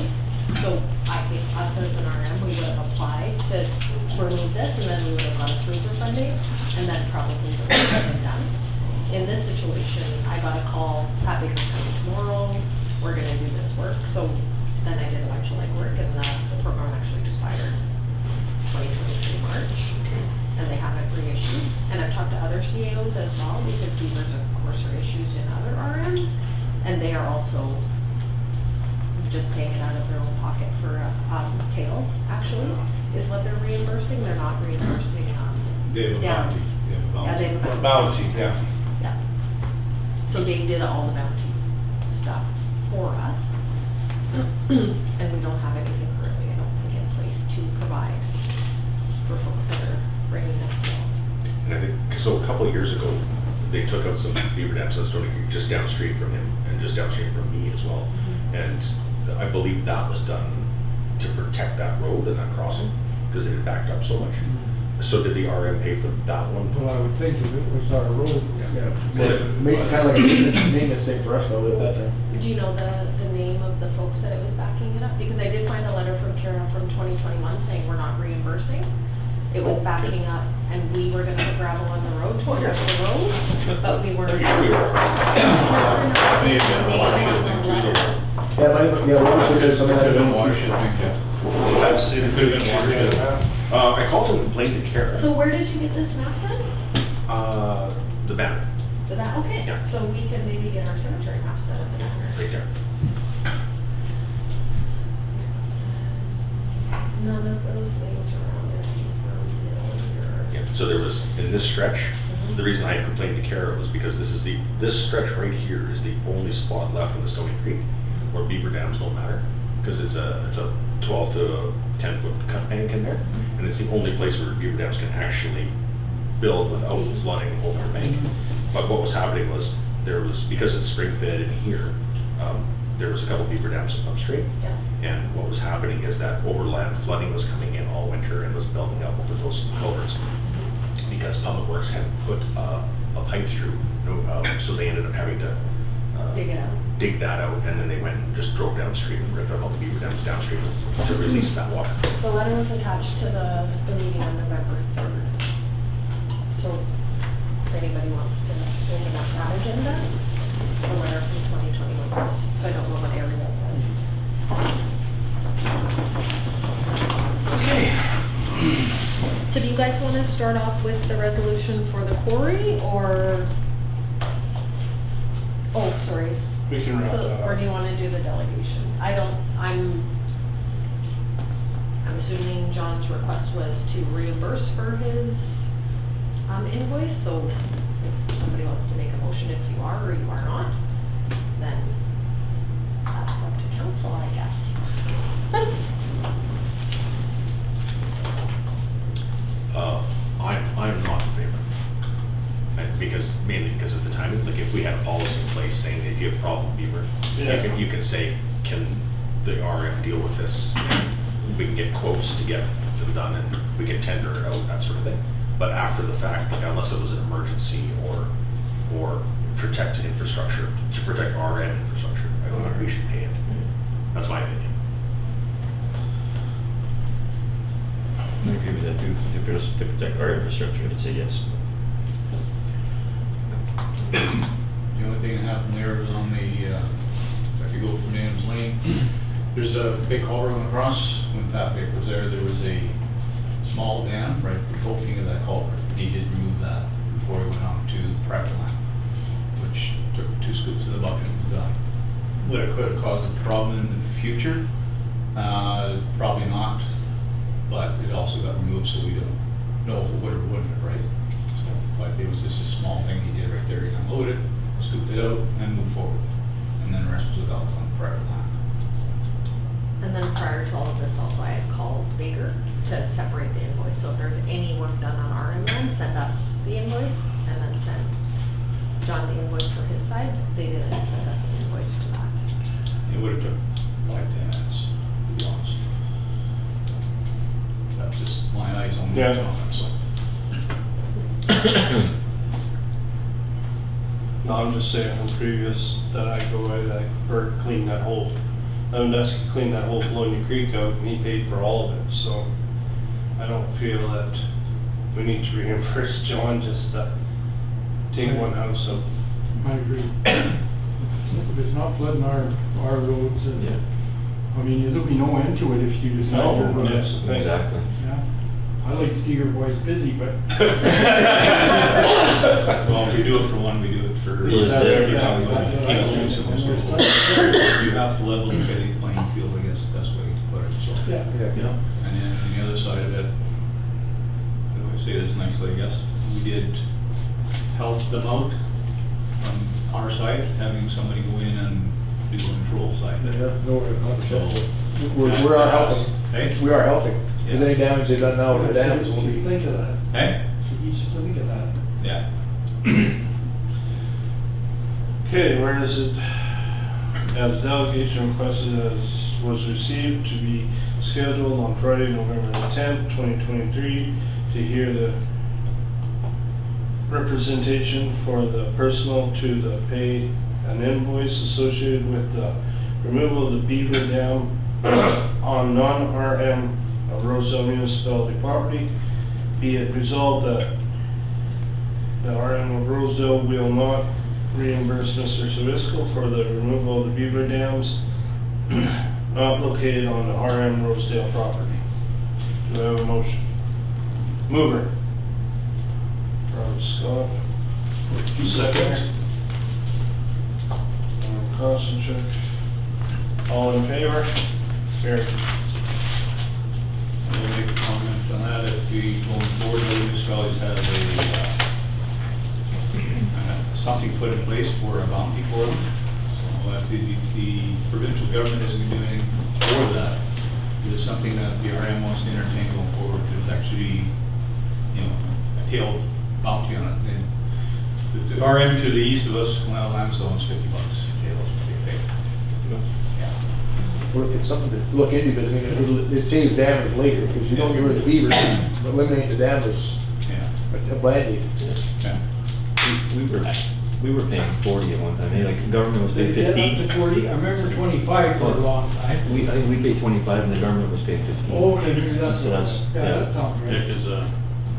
So I think us as an RM, we would have applied to remove this, and then we would have gone through for funding, and then probably the work would have been done. In this situation, I got a call, Pat Baker's coming tomorrow, we're gonna do this work. So then I did a bunch of legwork, and the program actually expired 2023 March. And they haven't reissued. And I've talked to other CAOs as well, because beavers, of course, are issues in other RMs. And they are also just paying it out of their own pocket for tails, actually, is what they're reimbursing. They're not reimbursing They have a bounty. dams. They have a bounty. Yeah, they have a bounty. Bounty, yeah. Yeah. So Dave did all the bounty stuff for us. And we don't have anything currently, I don't think, in place to provide for folks that are bringing us tails. And I think, so a couple of years ago, they took out some beaver dams on Stony Creek, just downstream from him, and just downstream from me as well. And I believe that was done to protect that road and that crossing, because it had backed up so much. So did the RM pay for that one? Well, I would think if it was our road. Yeah, make kind of like a maintenance thing for us though at that time. Do you know the name of the folks that it was backing it up? Because I did find a letter from Kara from 2021 saying we're not reimbursing. It was backing up, and we were gonna put gravel on the road to protect the road, but we weren't. May have been a watershed thing too, though. Yeah, watershed does some of Could have been a that. watershed thing, yeah. I've seen it. Could have been watershed. I called him and complained to Kara. So where did you get this map then? The banner, The map, okay, Yeah. so we can maybe get our cemetery maps done at the banner. right there. None of those things around there seem familiar. Yeah, so there was, in this stretch, the reason I complained to Kara was because this stretch right here is the only spot left in the Stony Creek where beaver dams don't matter, because it's a 12 to 10 foot cut bank in there, and it's the only place where beaver dams can actually build without flooding over the bank. But what was happening was, because it's spring fed in here, there was a couple beaver dams upstream. Yeah. And what was happening is that overland flooding was coming in all winter and was building up over those culverts. Because Public Works hadn't put a pipe through, so they ended up having to Dig it out. dig that out, and then they went and just drove downstream and ripped out all the beaver dams downstream to release that water. The letter was attached to the meeting on November 3rd. So if anybody wants to open up that agenda, the letter from 2021 was, so I don't know what area it was. So do you guys want to start off with the resolution for the quarry, or? Oh, sorry. We can wrap So, that or up. do you want to do the delegation? I'm assuming John's request was to reimburse for his invoice, so if somebody wants to make a motion, if you are or you are not, then that's up to council, I guess. I'm not in favor. And mainly because of the timing, like if we had a policy in place saying that if you have a problem with beaver, You can say, can the RM deal with this? We can get quotes to get them done and we can tender it out, that sort of thing. But after the fact, like unless it was an emergency or protect infrastructure, to protect RM infrastructure, I don't think we should pay it. That's my opinion. I agree with that too. If it was to protect our infrastructure, I'd say yes. The only thing that happened there was on the, if you go from Adams Lane, there's a big culvert going across. When Pat Baker was there was a small dam right at the opening of that culvert. He did remove that before he went on to private land, which took 2 scoops of the bucket and was done. Would it could have caused a problem in the future? Probably not, but it also got removed, so we don't know if it would or wouldn't, right? So, but it was just a small thing he did right there. He unloaded it, scooped it out, and moved forward. And then the rest was developed on private land. And then prior to all of this, also I had called Baker to separate the invoice. So if there's any work done on our end, send us the invoice and then send John the invoice for his side. They didn't send us an invoice for that. It would have took 5-10 minutes, to be honest. That's just my eyes on Yeah. it, so. No, I'm just saying from previous that I go by that Bert cleaned that whole, Dusky cleaned that whole Bologna Creek out and he paid for all of it, so I don't feel that we need to reimburse John just to take one house out. I agree. It's not flooding our roads and, Yeah, I mean, there'll be no end to it if you decide No, you're gonna. that's the thing. exactly. Yeah. I like to see your boys busy, but. Well, if we do it for one, we do it for. Well, it's, everybody. that's what I think. You have to level the playing field, I guess, the best way to put it, so. Yeah. Yeah. And then on the other side of it, how do I say this nicely, I guess, we did help them out on our side, having somebody go in and do the control side. Yeah, no, 100%. So, We are helping. Hey? We are helping. If there's any damage they've done now, the damage will Should be. think of that. Hey? Should each think of that. Yeah. Okay, where is it? As delegation requested as was received to be scheduled on Friday, November the 10th, 2023, to hear the representation for the personal to the pay an invoice associated with the removal of the beaver dam on non-RM of Rosedale Municipality property. Be it resolved that the RM of Rosedale will not reimburse Mr. Savisco for the removal of the beaver dams not located on the RM Rosedale property. Do I have a motion? Mover. Robert Scott. Second. Kostenchuk. All in favor? Carried. I'll make a comment on that, if we going forward, the municipalities have something put in place for a bounty for them. So if the provincial government isn't doing anything for that, is it something that the RM wants to entertain going forward, there's actually, a tail bounty on it. And the RM to the east of us, well, Limestone is $50, tails, they pay. Yeah. Well, it's something to look into, because I mean, it saves damage later, because you don't get rid of the beavers, eliminate the damage, Yeah. a band-aid. Yeah. We were paying 40 at one time. Hey, like the government was They paying get up 15. to 40, I remember 25 for a long time. I think we paid 25 and the government was paying 15. Oh, okay, maybe that's. So that's, Yeah, yeah. that sounds right. Because, I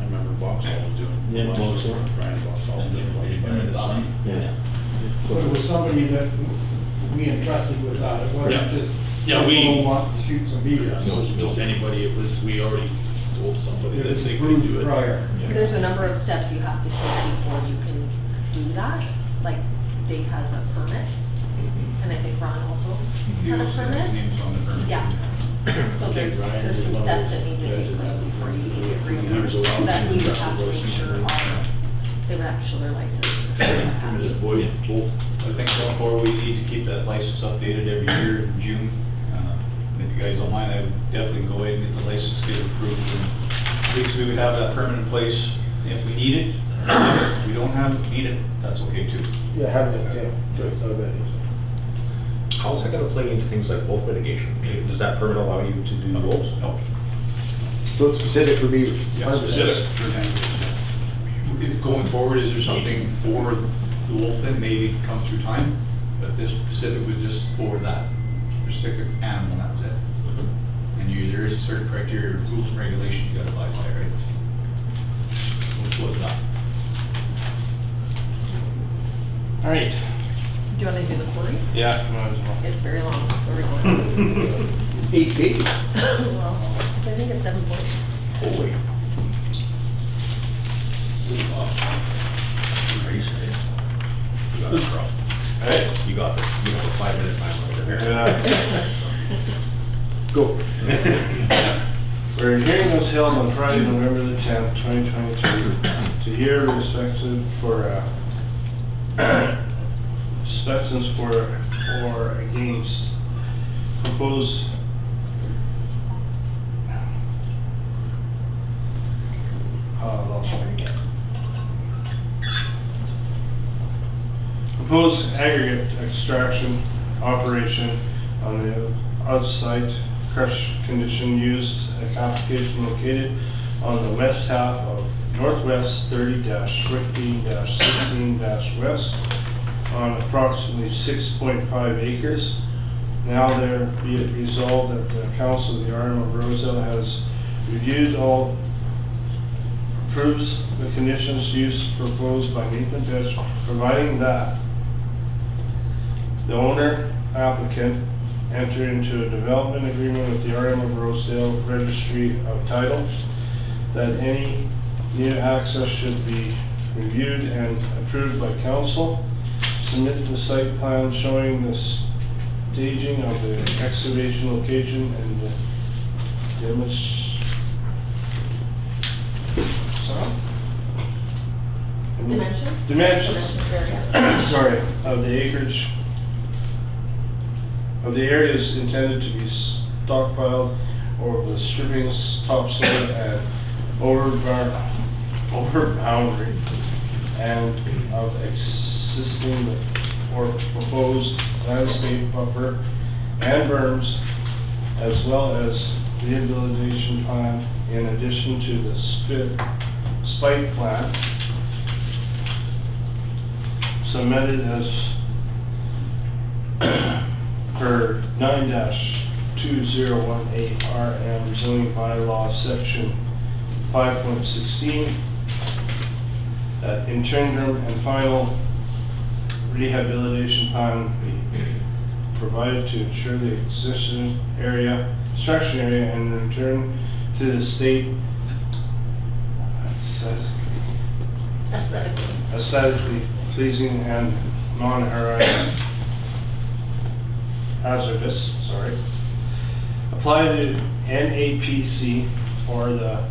remember Boxall was doing. Yeah, Boxall. Brian Boxall doing a bunch of Him and his son. Yeah. But it was somebody that we entrusted with that, it Yeah. wasn't just. Yeah, we- people who want to shoot some beavers. It wasn't just anybody, it was, we already told somebody It that was they could approved do it. prior. There's a number of steps you have to take before you can do that. Like Dave has a permit, and I think Ron also had a permit. Names on the permit. Yeah. So there's some steps that need to take place before you can get reimbursed, that we would have to make sure they would have to show their license. or show what have you. Boy, both. I think going forward, we need to keep that license updated every year in June. If you guys don't mind, I would definitely go ahead and get the license, get it approved. And at least we would have that permanent place if we need it. If we don't need it, that's okay too. Yeah, having it, yeah, sure, it's not a bad idea. how's that gonna play into things like wolf mitigation? Does that permit allow you to do wolves? No. So it's specific for beaver, Yes, 100%. specific. If going forward, is there something for the wolf thing, maybe come through time? But this specific was just for that specific animal, and that was it. And there is a certain criteria, rules and regulations you gotta abide by, right? Which was that. All right. Do you wanna do the quarry? Yeah, might as well. It's very long, so we're going. 8 pages. Well, I think it's 7 points. Holy. Are you serious? You got this, bro. Hey. You got this. You have a 5-minute time limit there. Yeah. Go. We're hearing was held on Friday, November the 10th, 2022, to hear respected for inspections for or against proposed proposed aggregate extraction operation on the outside crush condition used a application located on the west half of northwest 30-15-16-west on approximately 6.5 acres. Now there be it resolved that the council of the RM of Rosedale has reviewed all, approves the conditions used proposed by Nathan Pitch, providing that the owner applicant enter into a development agreement with the RM of Rosedale Registry of Title, that any new access should be reviewed and approved by council, submit the site plan showing the staging of the excavation location and the Dimensions? Dimensions. Area. Sorry, of the acreage of the areas intended to be stockpiled or the strippings, topsoil and over boundary and of existing or proposed landscape buffer and berms, as well as rehabilitation plan in addition to the spike plan submitted as per 9-2018 RM zoning bylaw section 5.16, that interim and final rehabilitation plan be provided to ensure the existing area, construction area, and return to the state aesthetically pleasing and non-hazardous, apply the NAPC or the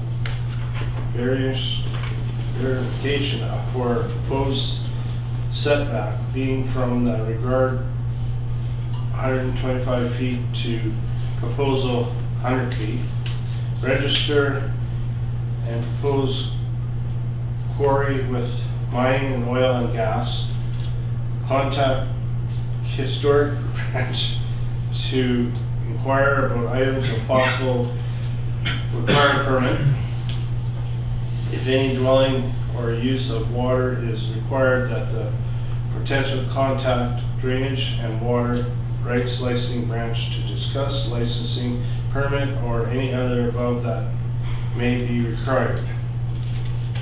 verification for proposed setback being from the regard 125 feet to proposal 100 feet, register and propose quarry with mining and oil and gas, contact historic branch to inquire about items of possible required permit. If any dwelling or use of water is required, that the potential contact drainage and water rights licensing branch to discuss licensing permit or any other above that may be required.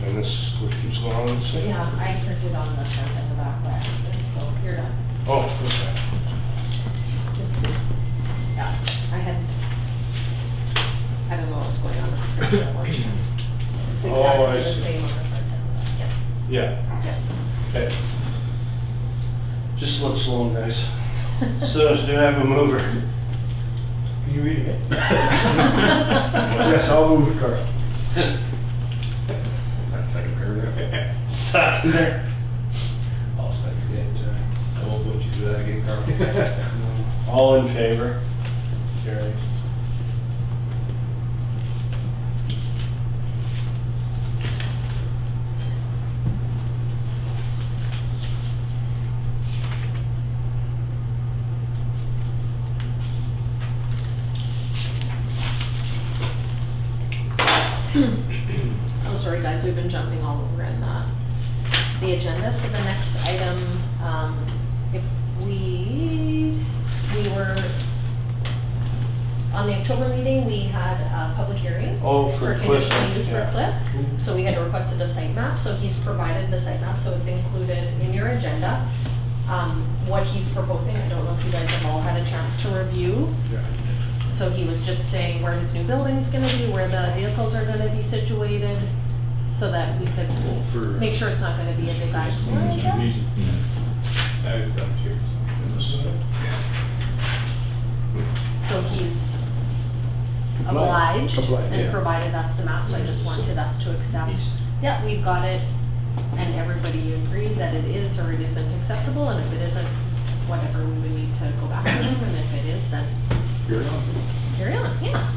And this is what keeps going on. Yeah, I printed on the front and the back by accident, so you're done. Oh, okay. This, yeah, I don't know what's going on with the printer at one time. It's Oh, I exactly the see. same on the front and the back, Yeah, yeah. okay. Just look slow, guys. So, do I have a mover? Can you read it? Yes, I'll move it, Carl. That second paragraph. Seconder. I'll second it. I won't put you through that again, Carl. All in favor? Carried. So sorry guys, we've been jumping all over in the agenda. So the next item, if we were, on the October meeting, we had a public hearing. Oh, for Cliff, conditional use for yeah. Cliff. So we had requested a site map, so he's provided the site map, so it's included in your agenda. What he's proposing, I don't know if you guys have all had a chance to review. So he was just saying where his new building's gonna be, where the vehicles are gonna be situated, so that we could make sure it's not gonna be a big eyesore, I guess. I've got here. So he's Obliged. obliged and Yeah. provided us the map, so I just wanted us to accept. Yeah, we've got it, and everybody agreed that it is or it isn't acceptable, and if it isn't, whatever, we would need to go back to him, and if it is, then carry on, yeah.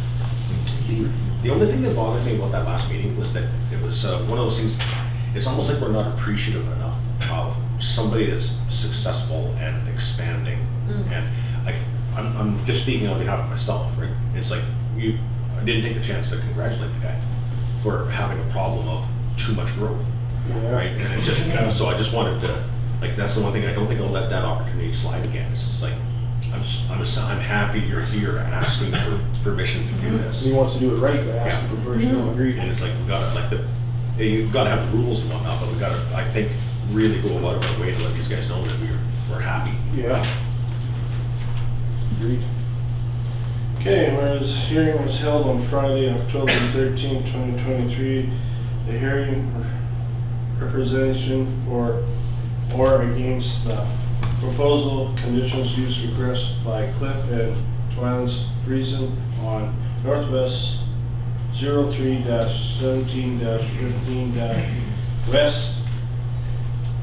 The only thing that bothered me about that last meeting was that it was one of those things, it's almost like we're not appreciative enough of somebody that's successful and expanding. And like, I'm just speaking on behalf of myself, right? It's like, I didn't take the chance to congratulate the guy for having a problem of too much growth, right? And it's just, so I just wanted to, like, that's the one thing, I don't think I'll let that opportunity slide again. It's just like, I'm happy you're here asking for permission to do this. He wants to do it right, but asking for permission, agreed. And it's like, we gotta, like, you've gotta have the rules and whatnot, but we gotta, I think, really go out of our way to let these guys know that we're happy. Yeah. Agreed. Okay, whereas hearing was held on Friday, October 13, 2023, the hearing representation for or against the proposal conditions use request by Cliff and Twylan's Reason on Northwest 03-17-15-west,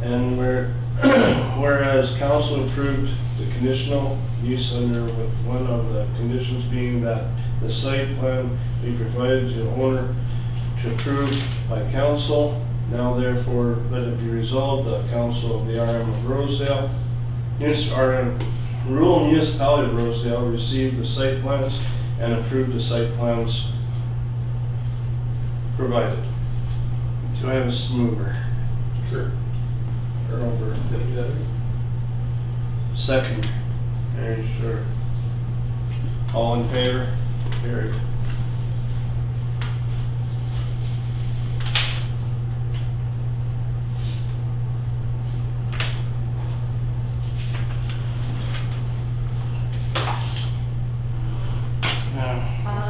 and whereas council approved the conditional use under with one of the conditions being that the site plan be provided to the owner to approve by council. Now therefore let it be resolved that council of the RM of Rosedale, rural municipality of Rosedale, receive the site plans and approve the site plans provided. Do I have a mover? Sure. Earl second. Very sure. All in favor? Carried.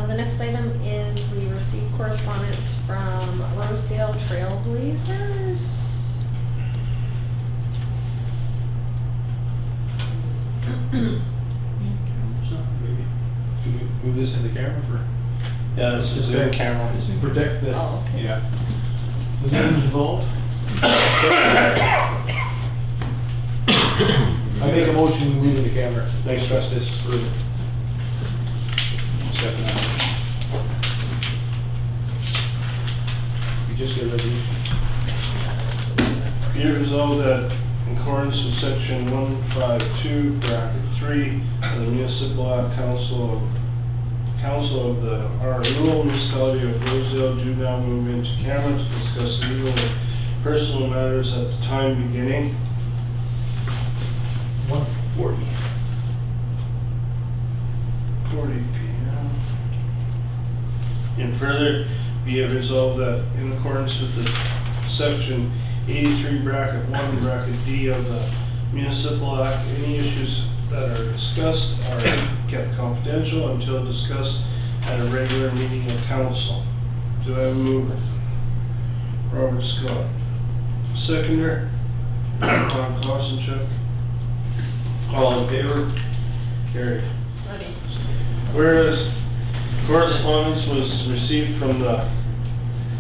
The next item is we received correspondence from Rosedale Trailblazers. Move this in the camera for? Yeah, this is in camera. Protect the, Oh, okay. yeah. The names involved? I make a motion, we move in the camera. Discuss this further. Second that. You just get a resolution. Be it resolved that in accordance with section 152(3) of the Municipal Act, Council of the our rural municipality of Rosedale do now move into camera to discuss legal and personal matters at the time beginning. 1:40. 40 p.m. And further, be it resolved that in accordance with the section 83(1) D of the Municipal Act, any issues that are discussed are kept confidential until discussed at a regular meeting of council. Do I have a mover? Robert Scott. Seconder? Ron Klosenchuk. All in favor? Carried. Ready. Whereas correspondence was received from the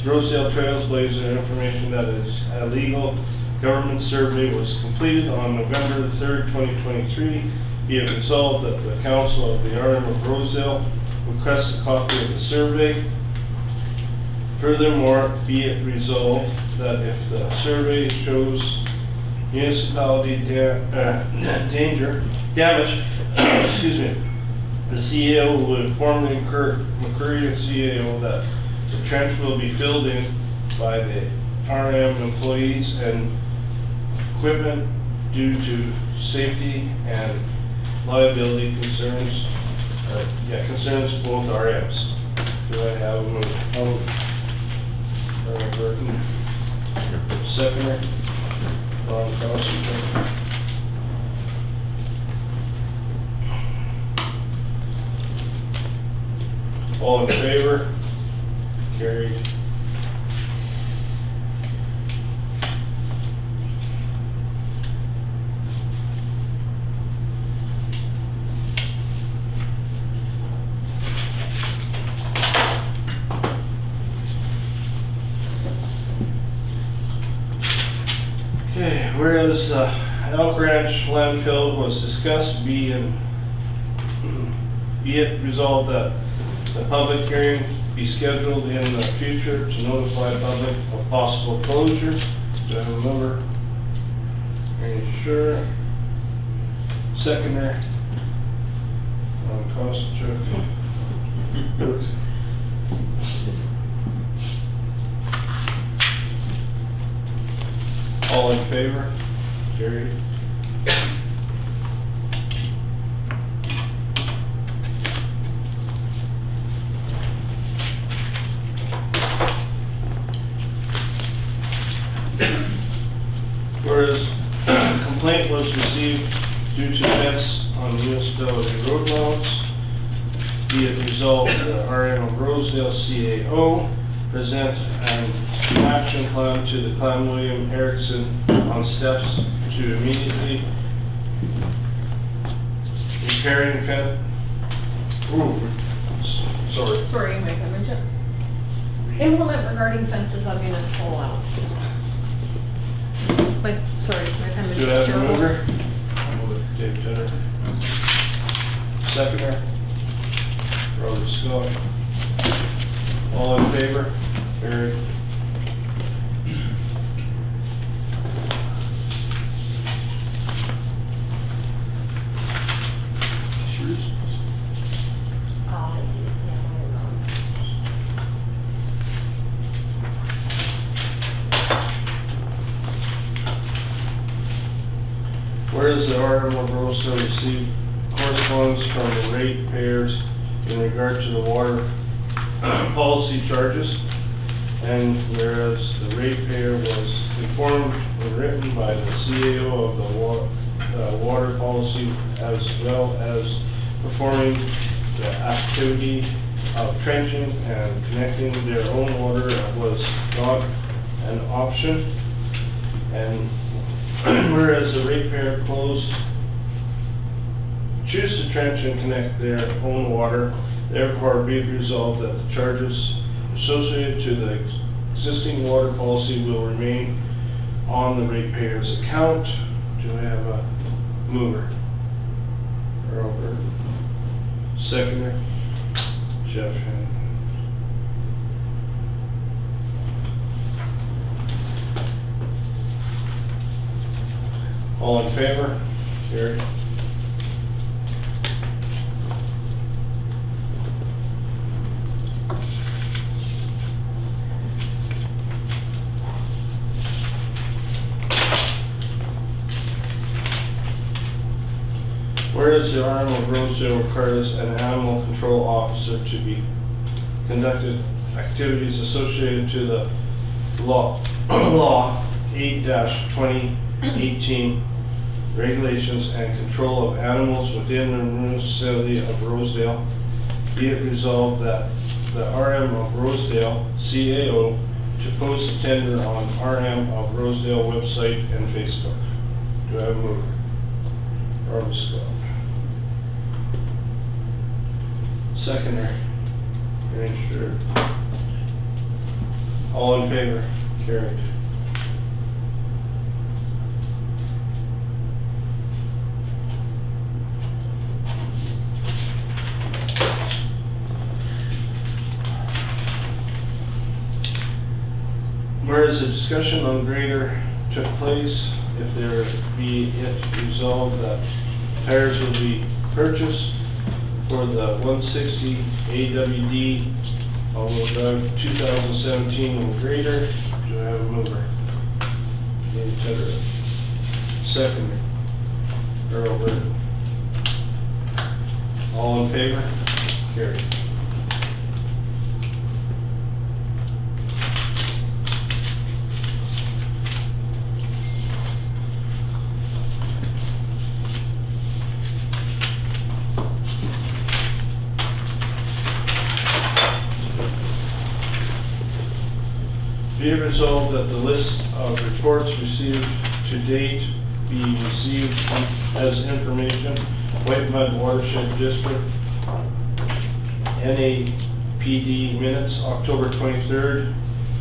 Rosedale Trailblazer information that is a legal government survey was completed on November the 3rd, 2023. Be it resolved that the Council of the RM of Rosedale requests a copy of the survey. Furthermore, be it resolved that if the survey shows municipality damage, excuse me, the CAO will inform the McCurry CAO that The trench will be filled in by the RM employees and equipment due to safety and liability concerns, concerns both RMs. Do I have a move? Burton, seconder, Ron Cross. All in favor? Carried. Okay, whereas Elk Ranch landfill was discussed, be it resolved that the public hearing be scheduled in the future to notify the public of possible closure. Do I have a member? Are you sure? Seconder? Constitute. Works. All in favor? Carried. Whereas a complaint was received due to events on municipality road routes, be it resolved that RM of Rosedale CAO present an action plan to the Clan William Erickson on steps to immediately repairing fence. Sorry, Mike, I mentioned. Implement regarding fences on municipal allowance. But, sorry, Mike, I mentioned. Do I have a terrible. mover? I'll move it, Dave Tedder. Seconder? Robert Scott. All in favor? Carried. Whereas the RM of Rosedale received correspondence from the ratepayers in regard to the water policy charges, and whereas the ratepayer was informed and written by the CAO of the water policy, as well as performing the activity of trenching and connecting their own water was not an option, and whereas the ratepayer choose to trench and connect their own water, therefore be it resolved that the charges associated to the existing water policy will remain on the ratepayer's account. Do I have a mover? Robert. Seconder? Jeff Henry. All in favor? Carried. Whereas the RM of Rosedale requires an animal control officer to be conducted activities associated to the law 8-2018 regulations and control of animals within the municipality of Rosedale, be it resolved that the RM of Rosedale CAO to post a tender on RM of Rosedale website and Facebook. Do I have a mover? Robert Scott. Seconder. Range Stewart. All in favor? Carried. Whereas a discussion on grader took place, if there be it resolved that tires will be purchased for the 160 AWD all-wheel drive 2017 and greater. Do I have a mover? Dave Tedder. Second, Earl Bird. All in favor? Carried. Be it resolved that the list of reports received to date be received as information. White Mud Watershed District, NAPD minutes, October 23rd,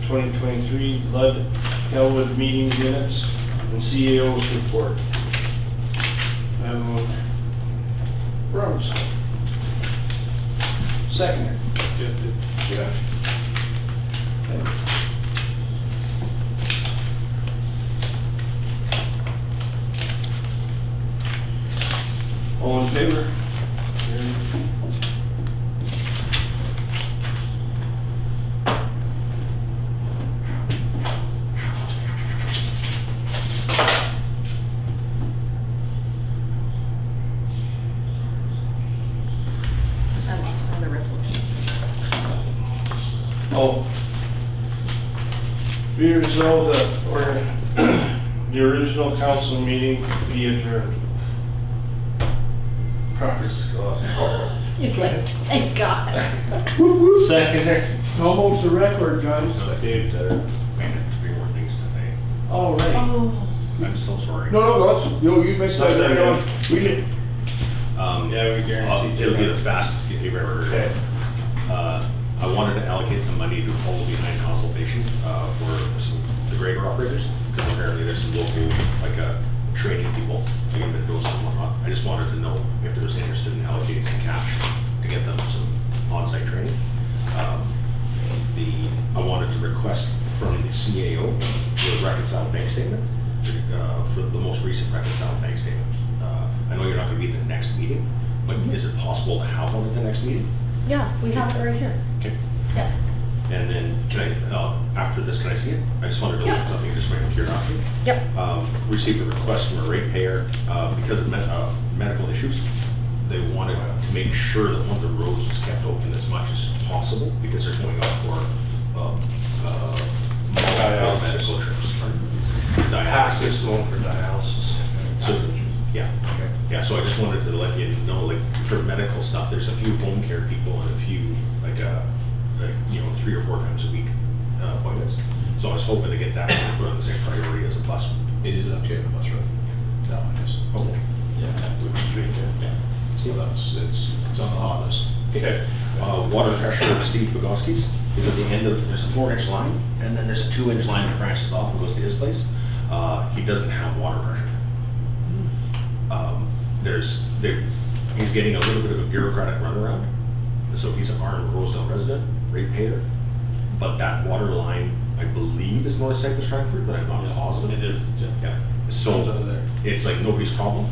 2023, Lud Kelwood meeting minutes, and CAO's report. Robertson. Second. Yeah. All in favor? I lost on the resolution. Oh. Be resolved that the original council meeting be adjourned. Proper Scott. He's like, thank God. Second. Almost a record, guys. Dave Tedder. Man, I have three more things to say. All right. Oh. I'm so sorry. No, that's, you mentioned that early on. We did, Yeah, we guarantee. It'll be the fastest you've ever heard. Okay. I wanted to allocate some money to follow behind consultation for the grader operators, because apparently there's some local, training people, like in Mendoza and whatnot. I just wanted to know if there was interest in allocating some cash to get them some on-site training. I wanted to request from the CAO the reconciled bank statement, for the most recent reconciled bank statement. I know you're not gonna be at the next meeting, but is it possible to have one at the next meeting? Yeah, we have it right here. Okay. Yeah. And then, can I, after this, can I see it? I just wanted to look at Yeah. something, just my own curiosity. Yep. Received a request from a ratepayer, because of medical issues. They wanted to make sure that one of the roads was kept open as much as possible, because they're going up for, multiple medical trips. Pass Dialysis. this one for dialysis. So, yeah, yeah, so I just wanted to let you know, for medical stuff, there's a few home care people and a few, 3 or 4 times a week appointments. So I was hoping to get that one put on the same priority as a bus. It is actually on the bus route. That one is. Okay. yeah, that would be great there. Yeah. So it's on the hot list. Okay. Water pressure of Steve Bogoski's is at the end of, there's a 4-inch line, and then there's a 2-inch line that branches off and goes to his place. He doesn't have water pressure. He's getting a little bit of a bureaucratic runaround. So he's an armed Rosedale resident, ratepayer, but that water line, I believe, is North Cypress Frankfurt, but I'm not positive. It is, Yeah. Comes So out of there. it's like nobody's problem,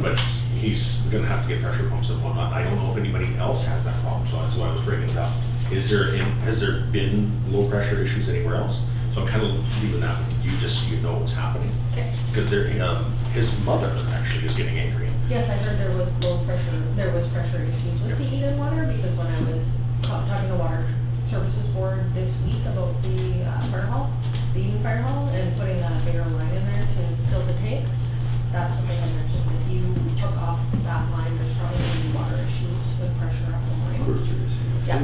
but he's gonna have to get pressure pumps and whatnot. I don't know if anybody else has that problem, so that's why I was bringing it up. Has there been low pressure issues anywhere else? So I'm kind of leaving that with you, just so you know what's happening. Okay. Because his mother actually is getting angry. Yes, I heard there was pressure issues with the Eden water, because when I was talking to Water Services Board this week about the fire hall, the Eden Fire Hall, and putting that bigger line in there to fill the tanks, that's what they had mentioned. If you took off that line, there's probably gonna be water issues with pressure up the line. Yeah.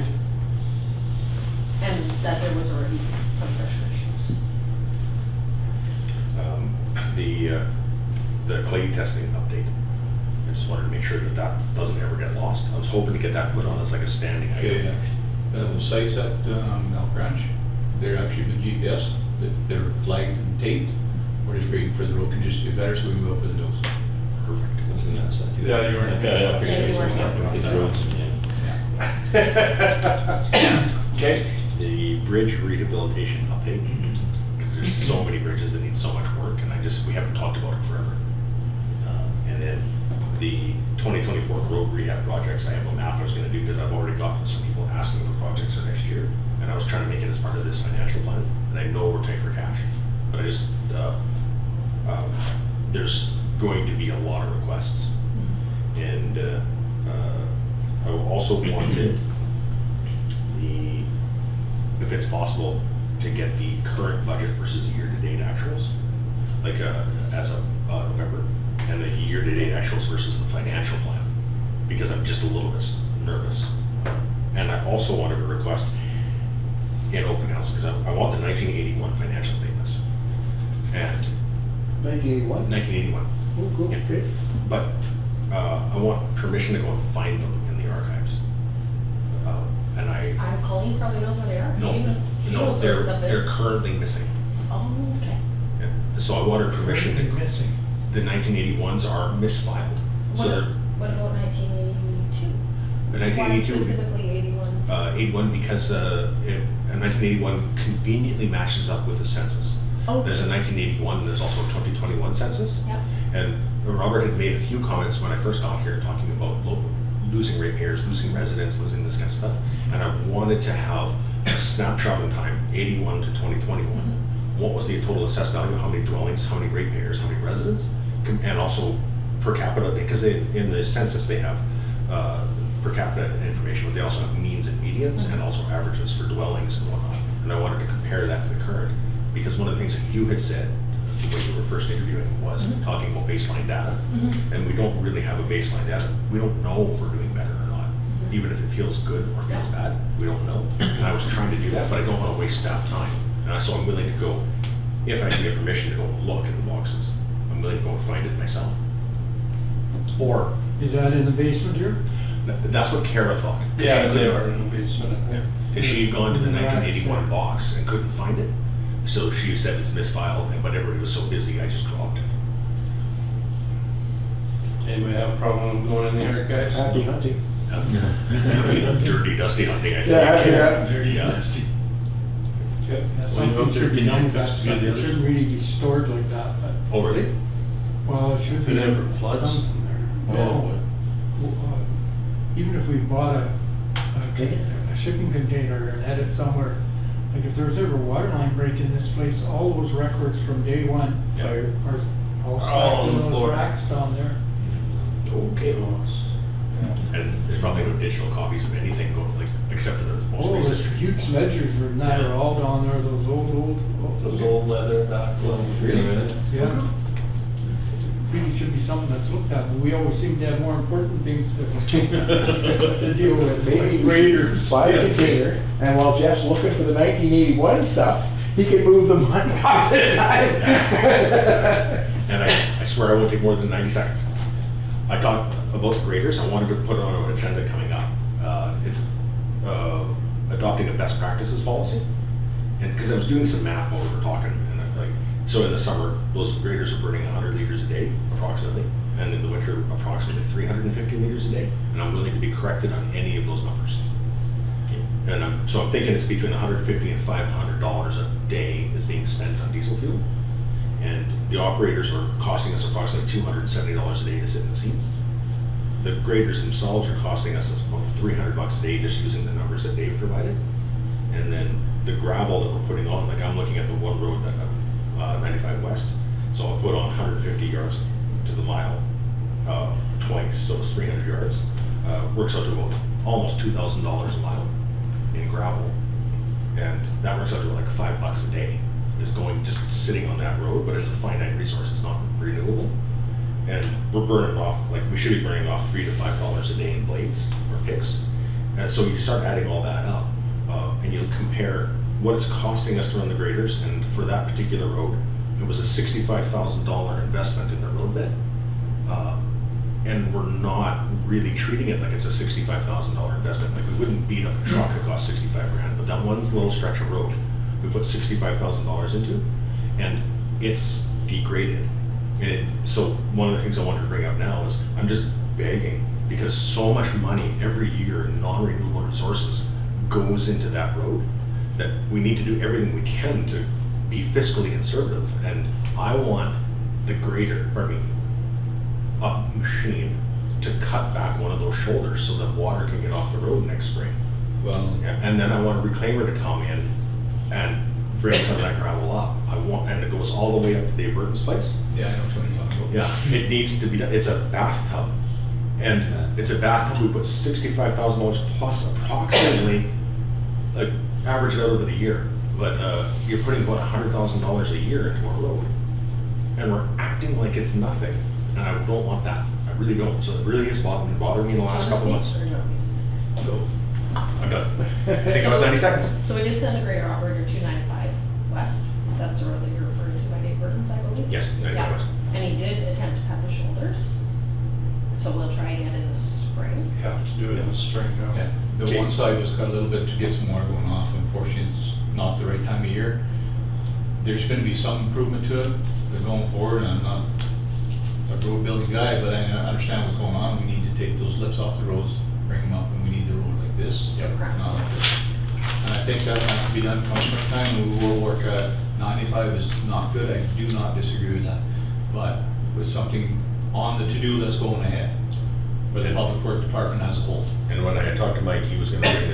And that there was already some pressure issues. The clay testing update. I just wanted to make sure that that doesn't ever get lost. I was hoping to get that put on as like a standing item. Okay, the sites at Elk Ranch, they're actually been GPS, they're flagged and taped. We're just waiting for the road conditions to be better, so we will open those. Perfect. Wasn't that set? Yeah, you weren't. Yeah, I Yeah, figured you it was weren't. nothing with the roads, yeah. Okay. The bridge rehabilitation update, because there's so many bridges that need so much work, and we haven't talked about it forever. And then the 2024 road rehab projects, I have a map I was gonna do, because I've already got got some people asking for projects for next year, and I was trying to make it as part of this financial plan, and I know we're tight for cash, but I just, there's going to be a lot of requests. And I also wanted if it's possible, to get the current budget versus year-to-date actuals, like as of November, and the year-to-date actuals versus the financial plan, because I'm just a little bit nervous. And I also wanted to request in open council, because I want the 1981 financial statements. And 1981? 1981. Oh, cool, Yeah. great. But I want permission to go and find them in the archives. And Colleen probably knows where they are. She knows where stuff they're is. currently missing. Oh, okay. Yeah. So I wanted permission They're to, missing. the 1981s are misfiled. So they're, What about 1982? the Why 1982, specifically 81? 81 because 1981 conveniently matches up with the census. Okay. There's a 1981 and there's also a 2021 census. Yep. And Robert had made a few comments when I first got here talking about losing ratepayers, losing residents, losing this kind of stuff. And I wanted to have a snapshot in time, 81 to 2021. What was the total assessed value, how many dwellings, how many ratepayers, how many residents, and also per capita, because in the census they have per capita information, but they also have means and medians and also averages for dwellings and whatnot. And I wanted to compare that to the current, because one of the things that you had said when you were first interviewing was talking about baseline data, and we don't really have a baseline data. We don't know if we're doing better or not. Even if it feels good or feels bad, we don't know. And I was trying to do that, but I don't want to waste staff time. And so I'm willing to go, if I can get permission to go and look in the boxes, I'm willing to go and find it myself. Or, Is that in the basement here? that's what Kara thought. Yeah, She they couldn't- are in the basement. Yeah, because she had gone to the In the racks, 1981 yeah. box and couldn't find it. So she said it's misfiled, and but everybody was so busy, I just dropped it. Anybody have a problem going in the archives? Happy hunting. Dirty, dusty hunting, I think. Yeah. Dirty Yeah. and nasty. Okay. Yeah, Well, you something hope should be they're done with getting that fixed stuff. by the It others. shouldn't really be stored like that, but, Oh, really? well, it should be. Could ever floods in some- there. No. Even if we bought a shipping container and had it somewhere, like if there was ever a water line break in this place, all those records from day one Yeah. are all All stacked on in the those floor. racks down there. Okay. And there's probably no digital copies of anything going, like, except for the most Oh, those recent. huge ledgers and that are all down there, those old. Those old leather back ones. Really? Yeah. Really should be something that's looked at, but we always seem to have more important things to deal with. Maybe like we should graders. buy a container, and while Jeff's looking for the 1981 stuff, he can move them one box at a time. And I swear I won't take more than 90 seconds. I talked about the graders. I wanted to put it on an agenda coming up. It's adopting a best practices policy. And because I was doing some math while we were talking, and so in the summer, those graders are burning 100 liters a day, approximately. And in the winter, approximately 350 liters a day. And I'm willing to be corrected on any of those numbers. And so I'm thinking it's between $150 and $500 a day is being spent on diesel fuel. And the operators are costing us approximately $270 a day to sit in the seats. The graders themselves are costing us about $300 a day just using the numbers that Dave provided. And then the gravel that we're putting on, like I'm looking at the one road that 95 West. So I'll put on 150 yards to the mile twice, so it's 300 yards. Works out to about almost $2,000 a mile in gravel. And that works out to like $5 a day. Is going just sitting on that road, but it's a finite resource. It's not renewable, and we're burning off like we should be burning off $3 to $5 a day in blades or picks. And so you start adding all that up, and you compare what it's costing us to run the graders. And for that particular road, it was a $65,000 investment in the roadbed, and we're not really treating it like it's a $65,000 investment. Like we wouldn't beat up a truck that cost 65 grand, but that one little stretch of road we put $65,000 into, and it's degraded. And so one of the things I wanted to bring up now is I'm just begging, because so much money every year in non-renewable resources goes into that road, that we need to do everything we can to be fiscally conservative. And I want the grader, a machine, to cut back one of those shoulders so that water can get off the road next spring. Well, And then I want a reclaimer to come in and bring some of that gravel up. And it goes all the way up to Dave Burton's place. yeah, I know what you're talking about. Yeah, it needs to be done. It's a bathtub. And it's a bathtub, we put $65,000 plus approximately, like, average it out over the year. But you're putting about $100,000 a year into our road. And we're acting like it's nothing. And I don't want that. I really don't. So it really has bothered me in the last couple months. Or do you want me to speak? So, I'm done. I think I was 90 seconds. So we did send a grader operator 295 west. That's the road that you're referring to by Dave Burton's, I believe. Yes, 95 Yeah. west. And he did attempt to cut the shoulders. So we'll try again in the spring. Have to do it in the spring now. Yeah, the Okay. one side was cut a little bit to get some more going off. Unfortunately, it's not the right time of year. There's gonna be some improvement to it. They're going forward, and I'm not a road building guy, but I understand what's going on. We need to take those lips off the roads, bring them up, and we need the road like this, Yep. not like this. And I think that has to be done come springtime, and we will work at 95 is not good. I do not disagree with that. But with something on the to-do list going ahead, for the public work department as a whole. And when I had talked to Mike, he was gonna bring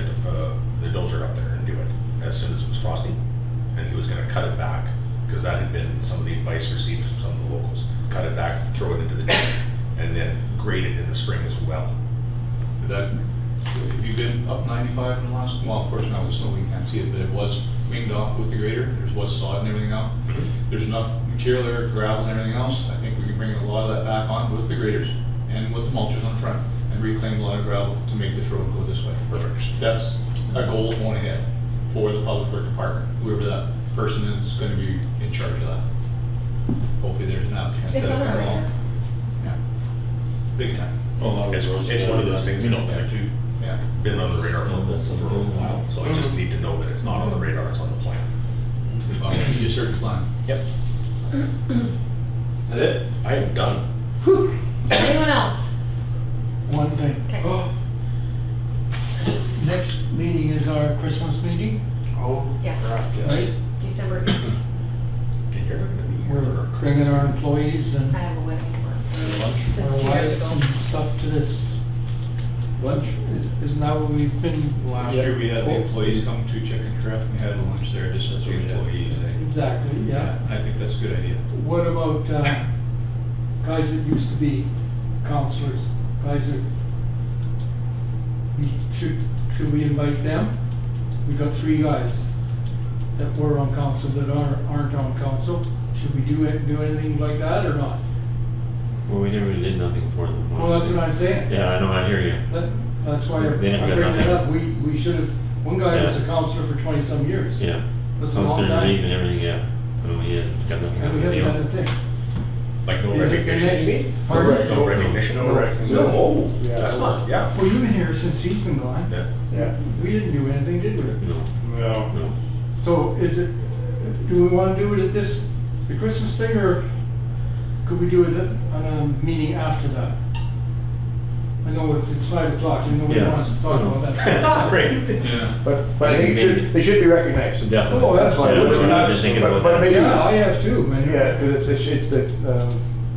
the dozer up there and do it as soon as it was frosty. And he was gonna cut it back, because that had been some of the advice received from some of the locals. Cut it back, throw it into the ditch, and then grade it in the spring as well. That, have you been up 95 in the last, well, of course now with snow we can't see it, but it was winged off with the grader. There was sod and everything out. There's enough material there, gravel and everything else. I think we can bring a lot of that back on with the graders and with the mulchers on front and reclaim a lot of gravel to make this road go this way. Perfect. That's a goal going ahead for the public work department, whoever that person is going to be in charge of that. Hopefully there's an applicant. It's on that'll our come along. radar. Yeah, big time, It's one of those things We know that that too. yeah. been on the radar for a while, so I just need to know that it's not on the radar, it's on the plan. Well, we need a certain plan. Yep. That it? I am done. Anyone else? One thing. Okay. Next meeting is our Christmas meeting, Yes, right? December 8th. And you're not gonna be here for We're our bringing Christmas. our employees and I have a wedding tomorrow. Since our 2 years wives ago. and stuff to this lunch. Isn't that what we've been? Last year, we had the employees come to Chicken Craft, and we had a lunch there, just with the employees. Exactly, yeah. I think that's a good idea. What about guys that used to be counselors, guys that, should we invite them? We got 3 guys that were on council that aren't on council. Should we do anything like that or not? Well, we never really did nothing for them. Well, that's what I'm saying. Yeah, I know, I hear you. That's why I'm They never got bringing it nothing. up. We should have, one guy was a Yeah. counselor for 20-some years. Yeah. That's a long Consider leave time. and everything, yeah. Oh, yeah, got nothing And on we the haven't done deal. a thing. Like no Is it the recognition, next- you mean? Pardon? No recognition? No. Yeah. That's not, yeah. Well, you've been here since he's been gone. Yeah. Yeah. We didn't do anything, did we? No, No. no. So is it, do we want to do it at the Christmas thing, or could we do it on a meeting after that? I know it's 5 o'clock, and nobody Yeah. wants to talk about that. Right. Yeah. But I think they should be recognized. Definitely. Oh, that's fine. Yeah, We're I've not- been thinking about but that. maybe- Yeah, I have too, man. Yeah, because it's the,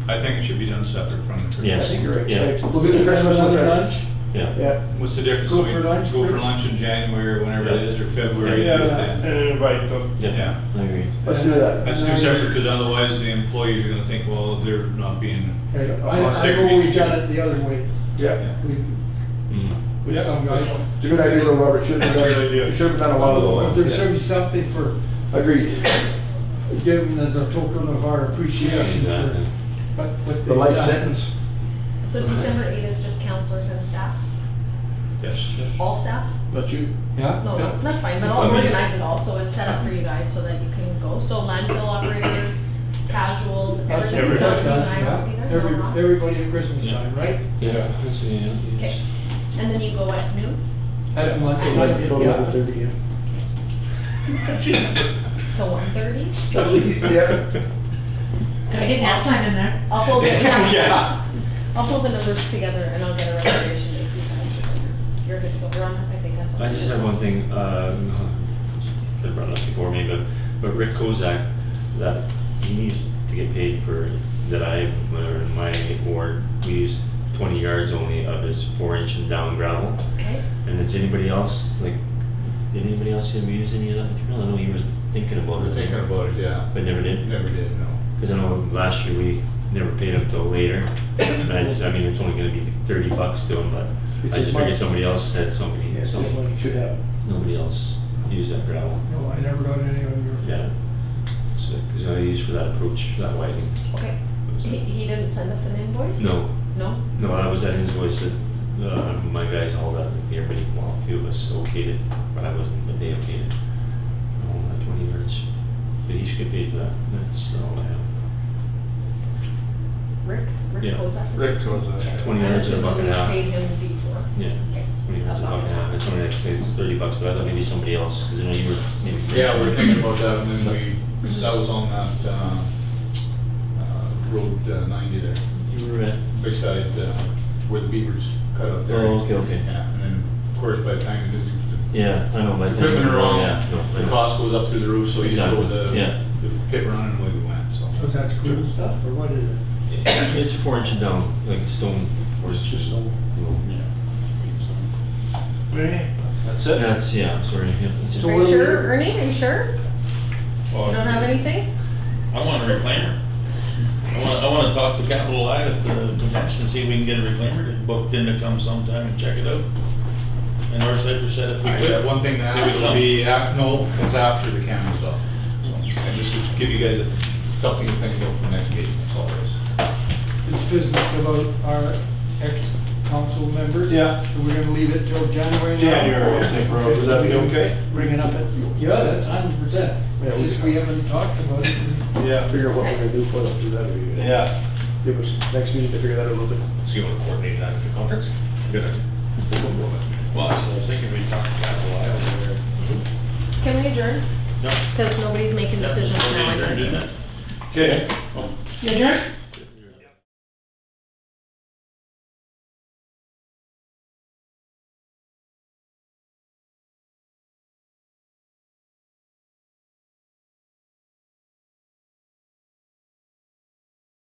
I think it should be done separate from the Christmas. Yes. I think you're right. Yeah. Like, we'll do the Christmas Another with our, lunch? Yeah. yeah. What's the difference? Go We for lunch? Go for lunch in January, or whenever it is, or February. Yeah, do it and then. invite them. Yeah. I agree. Let's do that. That's too separate, because otherwise the employees are gonna think, well, they're not being. Okay, I know we've done it the other way. Yeah. We- Mm. With some guys. It's a good idea, though, Robert. Should have Good done, idea. it should have done a while ago. But there should be something for, Agreed. given as a token of our appreciation Exactly. for what The they've life done. sentence. So December 8th is just counselors and staff? Yes. All staff? Not you. Yeah? No, Yeah. no, that's fine, but I I'll mean- organize it all, so it's set up for you guys so that you can go. So landfill operators, casuals, That's everybody, what not we've you and done, I yeah. won't be there, no, not? Everybody at Christmas time, right? Yeah, that's, yeah. Okay, and then you go at noon? At lunch, Total yeah. 30, yeah. Till 1:30? At least, yeah. Can I get nap time in there? I'll pull the, Yeah. I'll pull the numbers together and I'll get a reservation date for you guys. You're good to go. You're on, I think that's. I just have one thing, should have brought it up before me, but Rick Kozak, that he needs to get paid for, that I, whenever in my ward, we use 20 yards only of his 4-inch and down gravel. Okay, And is anybody else, like, did anybody else ever use any of that material? I know you were thinking I about it. was thinking about it, yeah. But never did? Never did, no. Because I know last year we never paid him till later. And I mean, it's only gonna be $30 to him, but It's I his just money. figured somebody else had somebody, Yes, this money should have. nobody else used that gravel. No, I never got any of your. Yeah. So, because I used for that approach, that widening. okay. He didn't send us an invoice? No, No? no, that was that invoice that, my guys hauled out, everybody, well, a few of us okayed it, but I wasn't, but they okayed it. No, not 20 yards. But he should get paid for that, that's all I have. Rick Yeah. Kozak? Rick goes, 20 I'm yards or a buck assuming and a we half. paid him before. Yeah, Okay. 20 yards or a buck and a half, it's only like, say it's $30, but I thought maybe somebody else, because I know you were maybe. Yeah, we're thinking about that, and then that was on that, road 90 there, You were at, beside, where the beavers cut up there. oh, okay. Yeah, and then, of course, by the time you do Yeah, I know, the but. equipment are wrong, Yeah, no, I the know. cost goes up through the roof, so you go with Exactly, yeah. the pit run and away we went, so. So is that school stuff, or what is it? It's a 4-inch and down, like a stone, or it's just stone. that's it? That's, yeah, I'm sorry, yeah, that's it. Are you sure, Ernie, are you sure? Well, You don't have anything? I want a reclaimer. I wanna talk to Capital I at the convention and see if we can get a reclaimer to booked in to come sometime and check it out. And Northside said if we could. One thing that they would has to come. be, no, it's after the camera's up. And just to give you guys something to think about for next meeting, that's all it is. This business about our ex-council members? Yeah. So we're gonna leave it till January now? January, I think, Rob, would that be okay? Bring it up at, yeah, that's 100%. Yeah, we Just can- we haven't talked about it. Yeah. Figure out what we're gonna do for them, do that. Or Yeah. give us next meeting to figure that out a little bit. So you want to coordinate that at the conference? Good idea. Well, I was thinking we'd talk to Capital I over there. Can we adjourn? No. Because nobody's making decisions now. I Adjourned, think. didn't it? Okay. You adjourn?